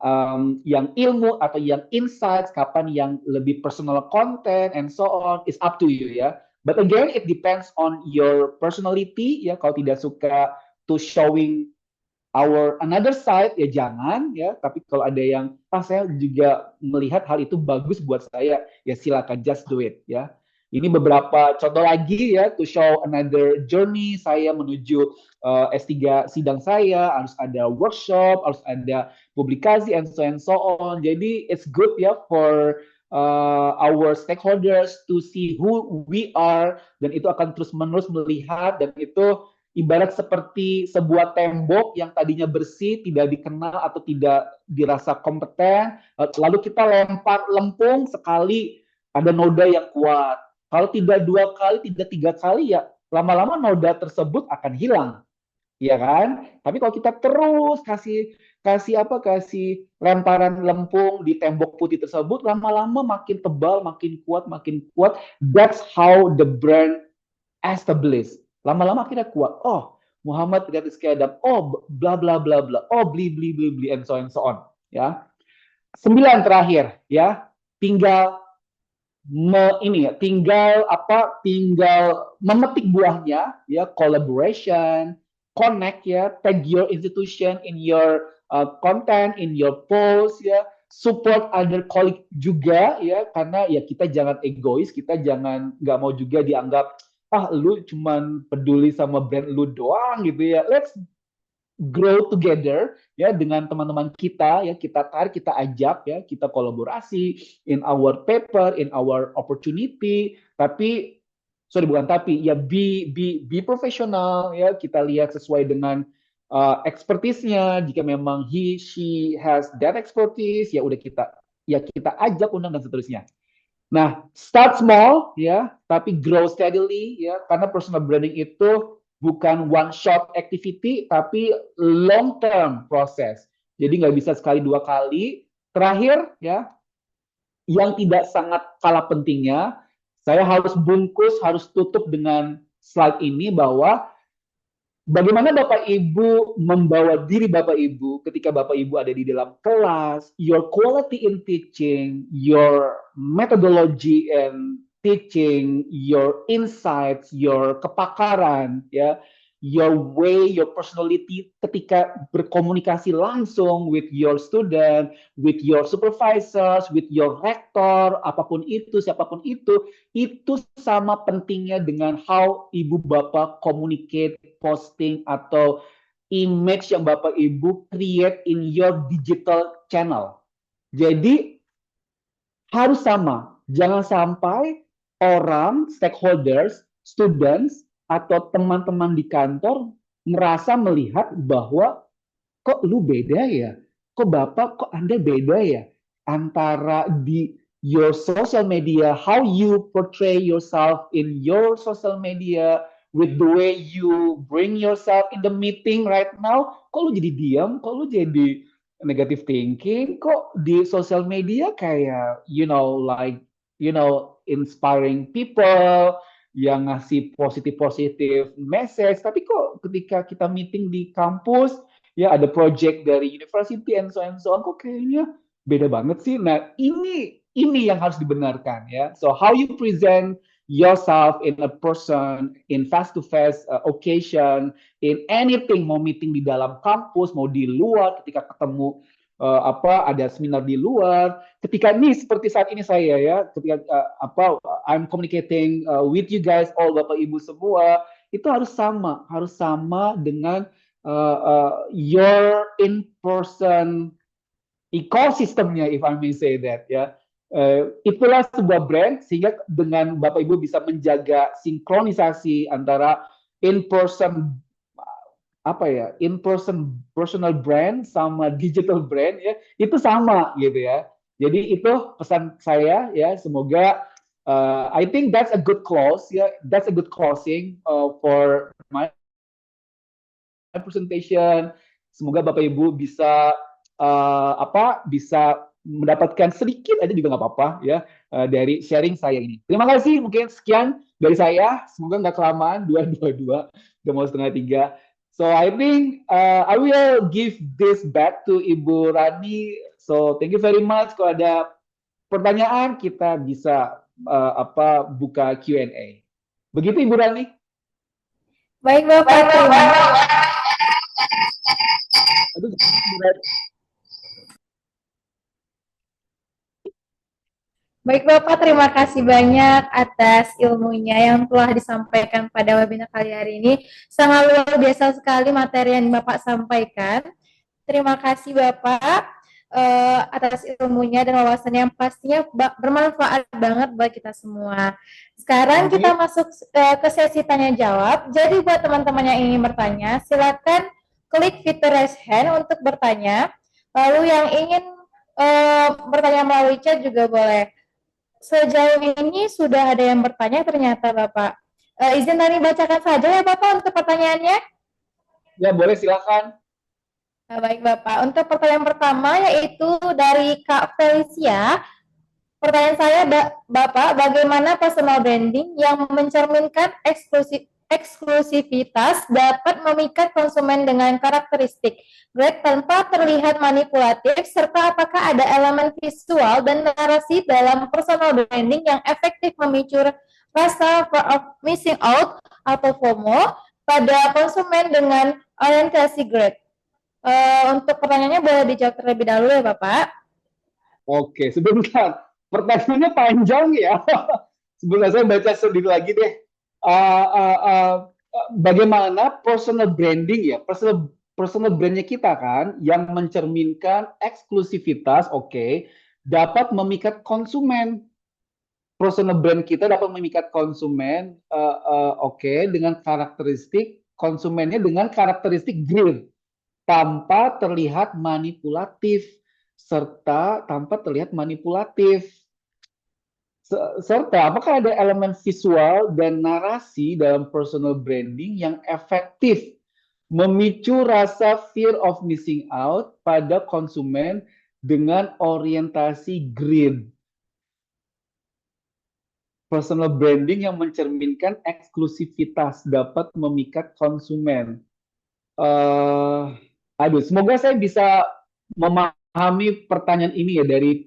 S2: ilmu atau yang insights, kapan yang lebih personal content, and so on, is up to you, ya. But again, it depends on your personality, ya. Kalau tidak suka to showing our another side, ya jangan, ya. Tapi kalau ada yang saya juga melihat hal itu bagus buat saya, ya silakan, just do it, ya. Ini beberapa contoh lagi ya, to show another journey saya menuju S3 sidang saya, harus ada workshop, harus ada publikasi, and so on. Jadi it's good ya for our stakeholders to see who we are, dan itu akan terus-menerus melihat, dan itu ibarat seperti sebuah tembok yang tadinya bersih, tidak dikenal atau tidak dirasa kompeten, lalu kita lempar lempung sekali, ada noda yang kuat. Kalau tidak 2 kali, tidak 3 kali, ya lama-lama noda tersebut akan hilang, ya kan? Tapi kalau kita terus kasih lemparan lempung di tembok putih tersebut, lama-lama makin tebal, makin kuat, makin kuat. That's how the brand established. Lama-lama akhirnya kuat. Oh, Muhammad Rizky Adam. Oh, bla bla bla bla. Oh, beli beli beli beli, and so on. Ya. 9 terakhir, ya. Tinggal tinggal memetik buahnya, ya, collaboration, connect, ya, tag your institution in your content, in your post, ya, support other colleague juga, ya, karena ya kita jangan egois, kita jangan nggak mau juga dianggap lu cuman peduli sama brand lu doang gitu ya. Let's grow together ya dengan teman-teman kita, ya, kita tarik, kita ajak, ya, kita kolaborasi in our paper, in our opportunity. Tapi ya, be profesional, ya, kita lihat sesuai dengan expertise-nya. Jika memang she has that expertise, ya udah kita ajak, undang, dan seterusnya. Nah, start small, ya, tapi grow steadily, ya, karena personal branding itu bukan one shot activity, tapi long term proses. Jadi nggak bisa sekali 2 kali. Terakhir, ya, yang tidak sangat kalah pentingnya, saya harus bungkus, harus tutup dengan slide ini, bahwa bagaimana Bapak Ibu membawa diri Bapak Ibu ketika Bapak Ibu ada di dalam kelas, your quality in teaching, your methodology and teaching, your insights, your kepakaran, ya, your way, your personality ketika berkomunikasi langsung with your student, with your supervisors, with your rector, apapun itu, siapapun itu sama pentingnya dengan how ibu bapak communicate, posting, atau image yang bapak ibu create in your digital channel. Jadi harus sama. Jangan sampai orang, stakeholders, students, atau teman-teman di kantor merasa melihat bahwa kok lu beda ya? Kok Bapak, kok Anda beda ya? Antara di your social media, how you portray yourself in your social media, with the way you bring yourself in the meeting right now, kok lu jadi diam, kok lu jadi negative thinking, kok di social media kayak, inspiring people, yang ngasih positif message, tapi kok ketika kita meeting di kampus, ya ada project dari university and so on, kok kayaknya beda banget sih. Nah, ini yang harus dibenarkan, ya. So how you present yourself in a person, in face-to-face occasion, in anything, mau meeting di dalam kampus, mau di luar, ketika ketemu ada seminar di luar, ketika ini seperti saat ini saya, ya, ketika I'm communicating with you guys, all Bapak Ibu semua, itu harus sama dengan your in-person ekosistemnya, if I may say that, ya. Itulah sebuah brand, sehingga dengan Bapak Ibu bisa menjaga sinkronisasi antara in-person personal brand sama digital brand, ya, itu sama gitu ya. Jadi itu pesan saya, ya, semoga I think that's a good close, ya, that's a good closing for my presentation. Semoga Bapak Ibu bisa bisa mendapatkan sedikit aja juga nggak apa-apa, ya, dari sharing saya ini. Terima kasih, mungkin sekian dari saya. Semoga nggak kelamaan, 2:22, udah mau 2:30. So I think I will give this back to Ibu Rani. So thank you very much. Kalau ada pertanyaan, kita bisa buka Q&A. Begitu Ibu Rani.
S1: Baik Bapak. Baik Bapak, terima kasih banyak atas ilmunya yang telah disampaikan pada webinar kali hari ini. Sangat luar biasa sekali materi yang Bapak sampaikan. Terima kasih Bapak atas ilmunya dan wawasannya yang pastinya bermanfaat banget buat kita semua. Sekarang kita masuk ke sesi tanya jawab. Jadi buat teman-teman yang ingin bertanya, silakan klik fitur raise hand untuk bertanya. Lalu yang ingin bertanya melalui chat juga boleh. Sejauh ini sudah ada yang bertanya ternyata Bapak. Izin Tani bacakan saja ya Bapak untuk pertanyaannya.
S2: Ya boleh, silakan.
S1: Baik Bapak, untuk pertanyaan pertama yaitu dari Kak Felicia. Pertanyaan saya Bapak, bagaimana personal branding yang mencerminkan eksklusivitas dapat memikat konsumen dengan karakteristik great tanpa terlihat manipulatif, serta apakah ada elemen visual dan narasi dalam personal branding yang efektif memicu rasa fear of missing out atau FOMO pada konsumen dengan orientasi great. Untuk pertanyaannya boleh dijawab terlebih dahulu ya Bapak.
S2: Oke, sebentar. Pertanyaannya panjang ya. Sebentar saya baca sendiri lagi deh. Bagaimana personal branding ya, personal brandnya kita kan yang mencerminkan eksklusivitas, oke, dapat memikat konsumen. Personal brand kita dapat memikat konsumen, oke, dengan karakteristik konsumennya dengan karakteristik great tanpa terlihat manipulatif serta serta apakah ada elemen visual dan narasi dalam personal branding yang efektif memicu rasa fear of missing out pada konsumen dengan orientasi green. Personal branding yang mencerminkan eksklusivitas dapat memikat konsumen. Semoga saya bisa memahami pertanyaan ini ya dari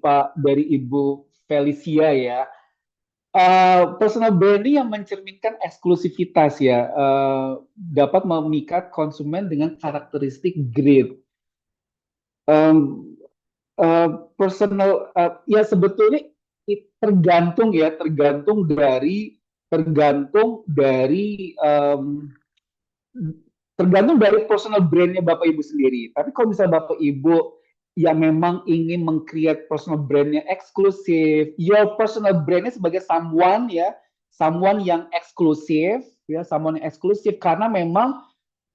S2: Ibu Felicia ya. Personal branding yang mencerminkan eksklusivitas ya, dapat memikat konsumen dengan karakteristik great. Ya sebetulnya tergantung dari personal brandnya Bapak Ibu sendiri. Tapi kalau misalnya Bapak Ibu yang memang ingin meng-create personal brandnya eksklusif, your personal brandnya sebagai someone yang eksklusif karena memang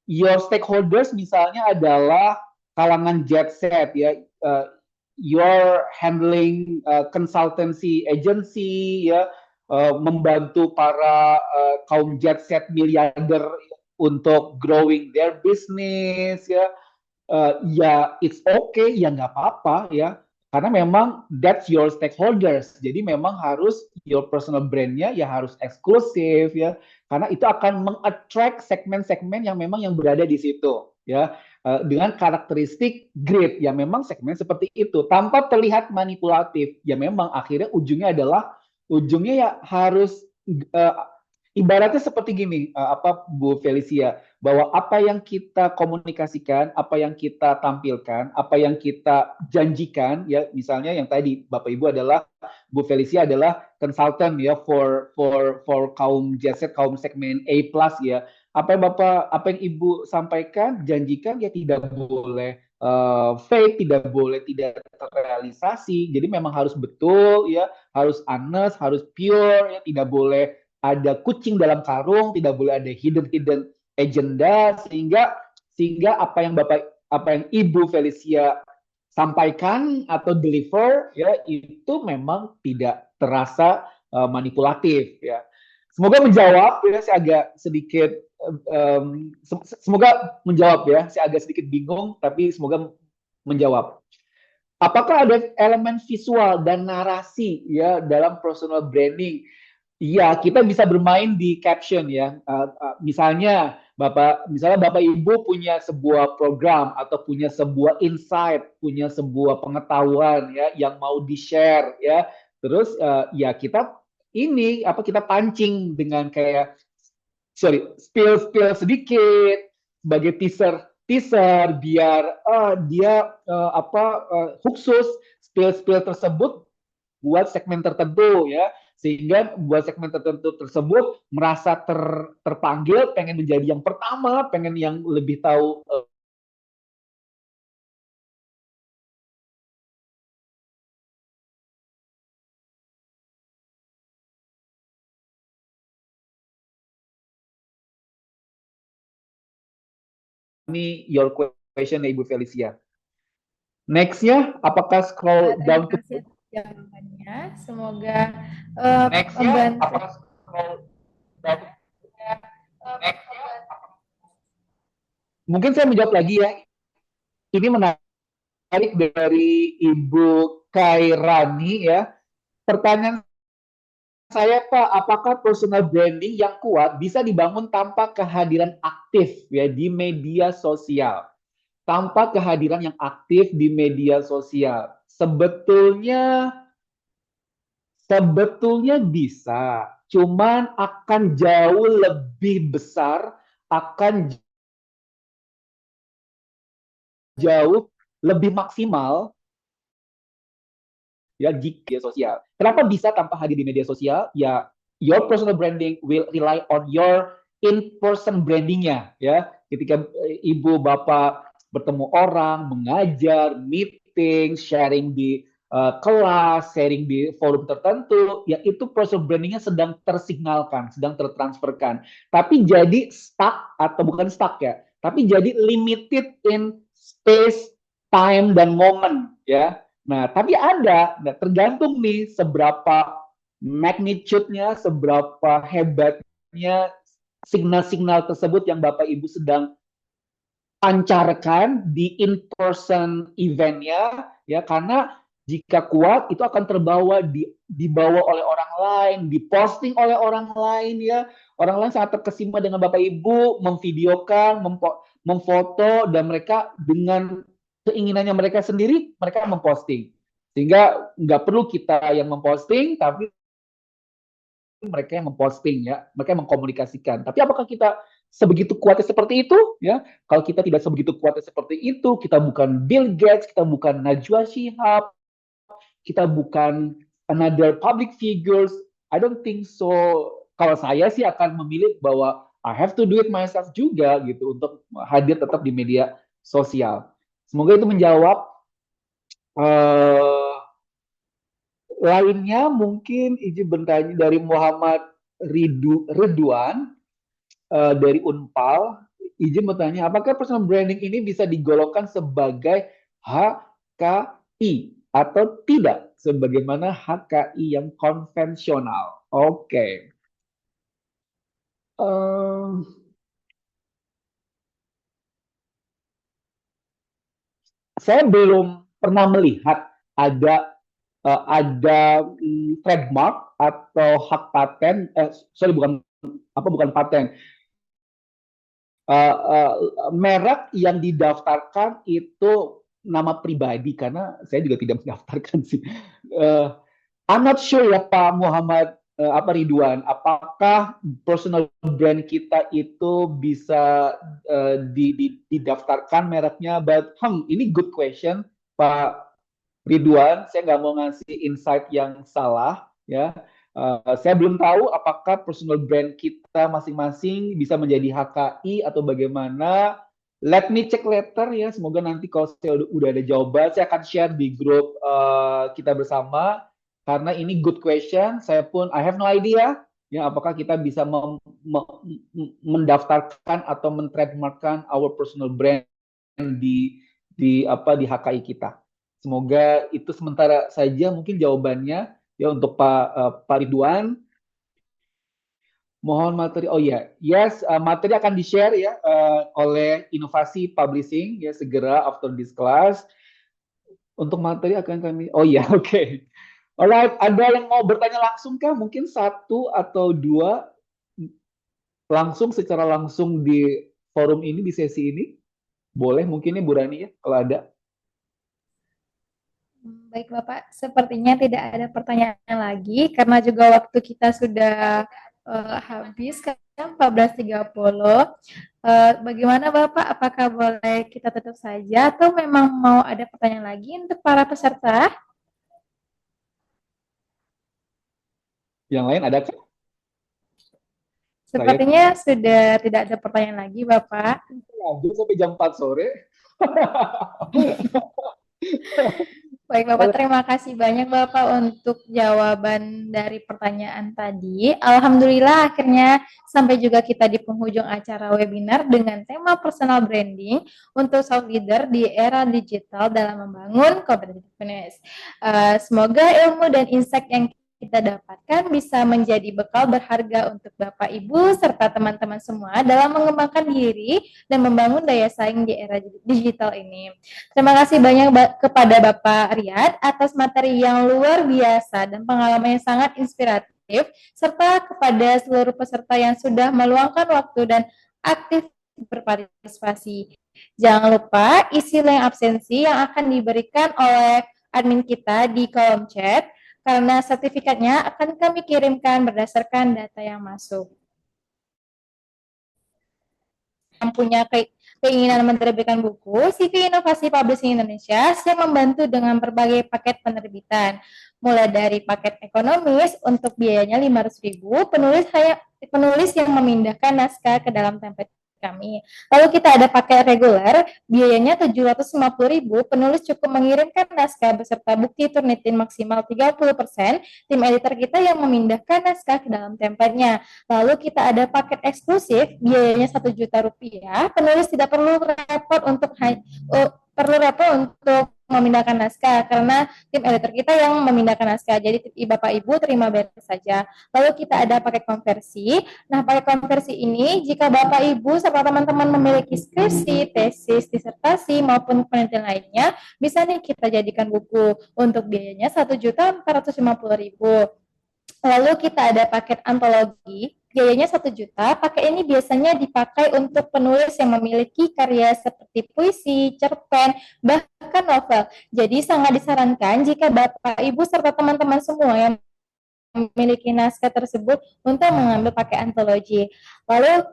S2: your stakeholders misalnya adalah kalangan jet set ya, you're handling consultancy agency ya, membantu para kaum jet set miliarder untuk growing their business ya, ya it's okay ya, nggak apa-apa ya, karena memang that's your stakeholders, jadi memang harus your personal brandnya ya harus eksklusif ya, karena itu akan meng-attract segmen-segmen yang memang yang berada di situ ya, dengan karakteristik great ya, memang segmen seperti itu tanpa terlihat manipulatif ya, memang akhirnya ujungnya ya harus ibaratnya seperti gini, Bu Felicia, bahwa apa yang kita komunikasikan, apa yang kita tampilkan, apa yang kita janjikan, ya misalnya yang tadi Bapak Ibu adalah Bu Felicia adalah konsultan ya for kaum JZ, kaum segmen A+ ya. Apa yang Ibu sampaikan, janjikan ya tidak boleh fake, tidak boleh tidak terrealisasi. Jadi memang harus betul ya, harus honest, harus pure ya, tidak boleh ada kucing dalam karung, tidak boleh ada hidden agenda, sehingga apa yang Ibu Felicia sampaikan atau deliver ya itu memang tidak terasa manipulatif ya. Semoga menjawab ya, saya agak sedikit semoga menjawab ya, saya agak sedikit bingung tapi semoga menjawab. Apakah ada elemen visual dan narasi ya dalam personal branding? Iya, kita bisa bermain di caption ya. Misalnya Bapak Ibu punya sebuah program atau punya sebuah insight, punya sebuah pengetahuan ya yang mau di-share ya. Terus ya kita pancing dengan kayak spill sedikit sebagai teaser biar dia khusus spill tersebut buat segmen tertentu ya, sehingga buat segmen tertentu tersebut merasa terpanggil, pengen menjadi yang pertama, pengen yang lebih tahu ini your question ya Ibu Felicia. Next-nya, apakah scroll
S1: Terima
S2: down ke
S1: kasih atas jawabannya. Semoga
S2: Next-nya,
S1: membantu.
S2: apakah scroll down Mungkin saya menjawab lagi ya. Ini menarik dari Ibu Kairani ya. Pertanyaan saya Pak, apakah personal branding yang kuat bisa dibangun tanpa kehadiran aktif ya di media sosial? Tanpa kehadiran yang aktif di media sosial. Sebetulnya bisa, cuman akan jauh lebih besar, akan jauh lebih maksimal ya di media sosial. Kenapa bisa tanpa hadir di media sosial? Ya, your personal branding will rely on your in-person brandingnya ya. Ketika ibu bapak bertemu orang, mengajar, meeting, sharing di kelas, sharing di forum tertentu, ya itu personal brandingnya sedang tersignalkan, sedang tertransferkan. Tapi jadi stuck atau bukan stuck ya, tapi jadi limited in space, time dan moment ya. Nah, tapi tergantung nih seberapa magnitude-nya, seberapa hebatnya signal-signal tersebut yang Bapak Ibu sedang pancarkan di in-person event-nya, ya, karena jika kuat itu akan dibawa oleh orang lain, diposting oleh orang lain, ya. Orang lain sangat terkesima dengan Bapak Ibu, memvideokan, memfoto, dan mereka dengan keinginannya mereka sendiri, mereka memposting. Sehingga nggak perlu kita yang memposting, tapi mereka yang memposting ya, mereka yang mengkomunikasikan. Tapi apakah kita sebegitu kuatnya seperti itu? Ya, kalau kita tidak sebegitu kuatnya seperti itu, kita bukan Bill Gates, kita bukan Najwa Shihab, kita bukan another public figures. I don't think so. Kalau saya sih akan memilih bahwa I have to do it myself juga gitu untuk hadir tetap di media sosial. Semoga itu menjawab. Lainnya mungkin izin bertanya dari Muhammad Ridwan dari Unpal, izin bertanya, apakah personal branding ini bisa digolongkan sebagai HKI atau tidak, sebagaimana HKI yang konvensional? Oke. Saya belum pernah melihat ada trademark atau hak paten, bukan paten, merek yang didaftarkan itu nama pribadi, karena saya juga tidak mendaftarkan sih. I'm not sure ya Pak Muhammad Ridwan, apakah personal brand kita itu bisa didaftarkan mereknya? But ini good question Pak Ridwan, saya nggak mau ngasih insight yang salah ya. Saya belum tahu apakah personal brand kita masing-masing bisa menjadi HKI atau bagaimana. Let me check later ya. Semoga nanti kalau saya udah ada jawaban, saya akan share di grup kita bersama. Karena ini good question. Saya pun I have no idea ya apakah kita bisa mendaftarkan atau mentrademarkkan our personal brand di HKI kita. Semoga itu sementara saja mungkin jawabannya ya untuk Pak Ridwan. Mohon materi. Oh ya, yes, materi akan di-share ya oleh Inovasi Publishing ya segera after this class. Untuk materi akan kami. Oh ya, oke. Okay. Alright, ada yang mau bertanya langsung kah? Mungkin satu atau dua langsung secara langsung di forum ini, di sesi ini. Boleh mungkin ya Bu Rani ya kalau ada.
S1: Baik Bapak, sepertinya tidak ada pertanyaan lagi karena juga waktu kita sudah habis kan 14.30. Bagaimana Bapak, apakah boleh kita tutup saja atau memang mau ada pertanyaan lagi untuk para peserta?
S2: Yang lain ada kan?
S1: Sepertinya sudah tidak ada pertanyaan lagi, Bapak.
S2: Lanjut sampai jam 4 sore.
S1: Baik, Bapak, terima kasih banyak Bapak untuk jawaban dari pertanyaan tadi. Alhamdulillah akhirnya sampai juga kita di penghujung acara webinar dengan tema personal branding untuk self leader di era digital dalam membangun competitiveness. Semoga ilmu dan insight yang kita dapatkan bisa menjadi bekal berharga untuk Bapak, Ibu, serta teman-teman semua dalam mengembangkan diri dan membangun daya saing di era digital ini. Terima kasih banyak kepada Bapak Riyad atas materi yang luar biasa dan pengalaman yang sangat inspiratif, serta kepada seluruh peserta yang sudah meluangkan waktu dan aktif berpartisipasi. Jangan lupa isi link absensi yang akan diberikan oleh admin kita di kolom chat, karena sertifikatnya akan kami kirimkan berdasarkan data yang masuk. Yang punya keinginan menerbitkan buku, CV Inovasi Publishing Indonesia siap membantu dengan berbagai paket penerbitan. Mulai dari paket ekonomis untuk biayanya 500.000, penulis yang memindahkan naskah ke dalam template kami. Lalu kita ada paket reguler, biayanya 750.000, penulis cukup mengirimkan naskah beserta bukti Turnitin maksimal 30%, tim editor kita yang memindahkan naskah ke dalam template-nya. Lalu kita ada paket eksklusif, biayanya 1 juta rupiah, penulis tidak perlu repot untuk memindahkan naskah, karena tim editor kita yang memindahkan naskah. Jadi Bapak Ibu terima beres saja. Lalu kita ada paket konversi. Nah, paket konversi ini jika Bapak Ibu serta teman-teman memiliki skripsi, tesis, disertasi maupun penelitian lainnya, bisa nih kita jadikan buku. Untuk biayanya 1.450.000. Lalu kita ada paket antologi, biayanya 1 juta. Paket ini biasanya dipakai untuk penulis yang memiliki karya seperti puisi, cerpen, bahkan novel. Jadi sangat disarankan jika Bapak, Ibu, serta teman-teman semua yang memiliki naskah tersebut untuk mengambil paket antologi. Lalu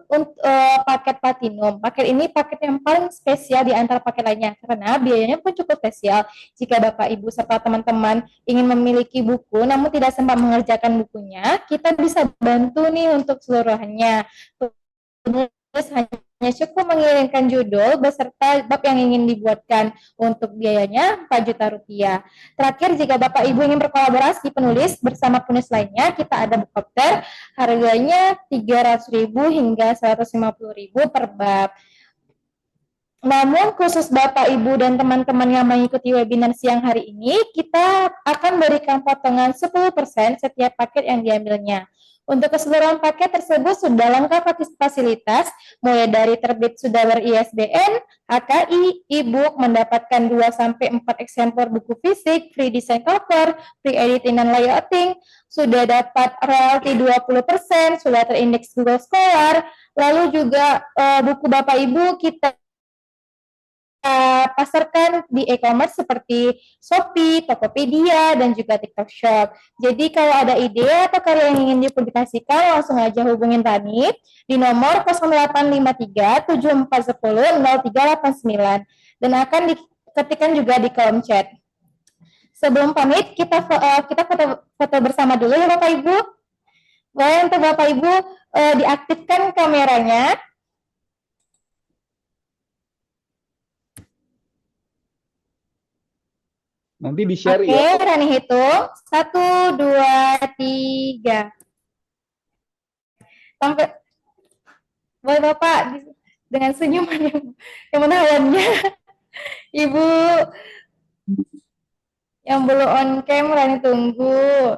S1: paket platinum, paket ini paket yang paling spesial di antara paket lainnya karena biayanya pun cukup spesial. Jika Bapak, Ibu, serta teman-teman ingin memiliki buku namun tidak sempat mengerjakan bukunya, kita bisa bantu nih untuk seluruhannya. Terus hanya cukup mengirimkan judul beserta bab yang ingin dibuatkan. Untuk biayanya 4 juta rupiah. Terakhir, jika Bapak Ibu ingin berkolaborasi penulis bersama penulis lainnya, kita ada Bookcopter, harganya 300.000 hingga 150.000 per bab. Namun khusus Bapak, Ibu, dan teman-teman yang mengikuti webinar siang hari ini, kita akan berikan potongan 10% setiap paket yang diambilnya. Untuk keseluruhan paket tersebut sudah lengkap fasilitas, mulai dari terbit sudah ber-ISBN, HKI, e-book, mendapatkan 2-4 eksemplar buku fisik, free design cover, free editing dan layouting, sudah dapat royalti 20%, sudah terindeks Google Scholar, lalu juga buku Bapak Ibu kita pasarkan di e-commerce seperti Shopee, Tokopedia, dan juga TikTok Shop. Jadi kalau ada ide atau karya yang ingin dipublikasikan, langsung aja hubungin Tani di nomor 0853 7410 0389 dan akan diketikkan juga di kolom chat. Sebelum pamit, kita foto bersama dulu ya Bapak Ibu. Boleh untuk Bapak Ibu diaktifkan kameranya.
S2: Nanti di-share
S1: Oke,
S2: ya.
S1: Rani hitung. 1, 2, 3. Sampai, boleh Bapak dengan senyuman yang menawannya. Ibu yang belum on cam, Rani tunggu.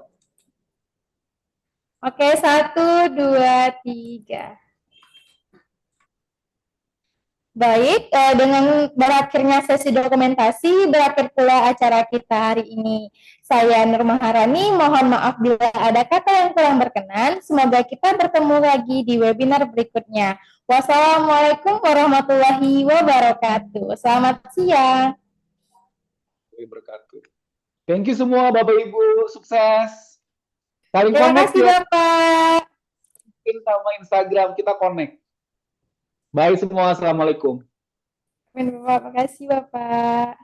S1: Oke, 1, 2, 3. Baik, dengan berakhirnya sesi dokumentasi, berakhir pula acara kita hari ini. Saya Nur Maharani, mohon maaf bila ada kata yang kurang berkenan. Semoga kita bertemu lagi di webinar berikutnya. Wassalamualaikum warahmatullahi wabarakatuh. Selamat siang.
S2: Thank you semua Bapak Ibu, sukses. Saling
S1: Terima
S2: connect
S1: kasih
S2: ya.
S1: Bapak.
S2: Sama Instagram kita connect. Bye semua, assalamualaikum.
S1: Terima kasih Bapak.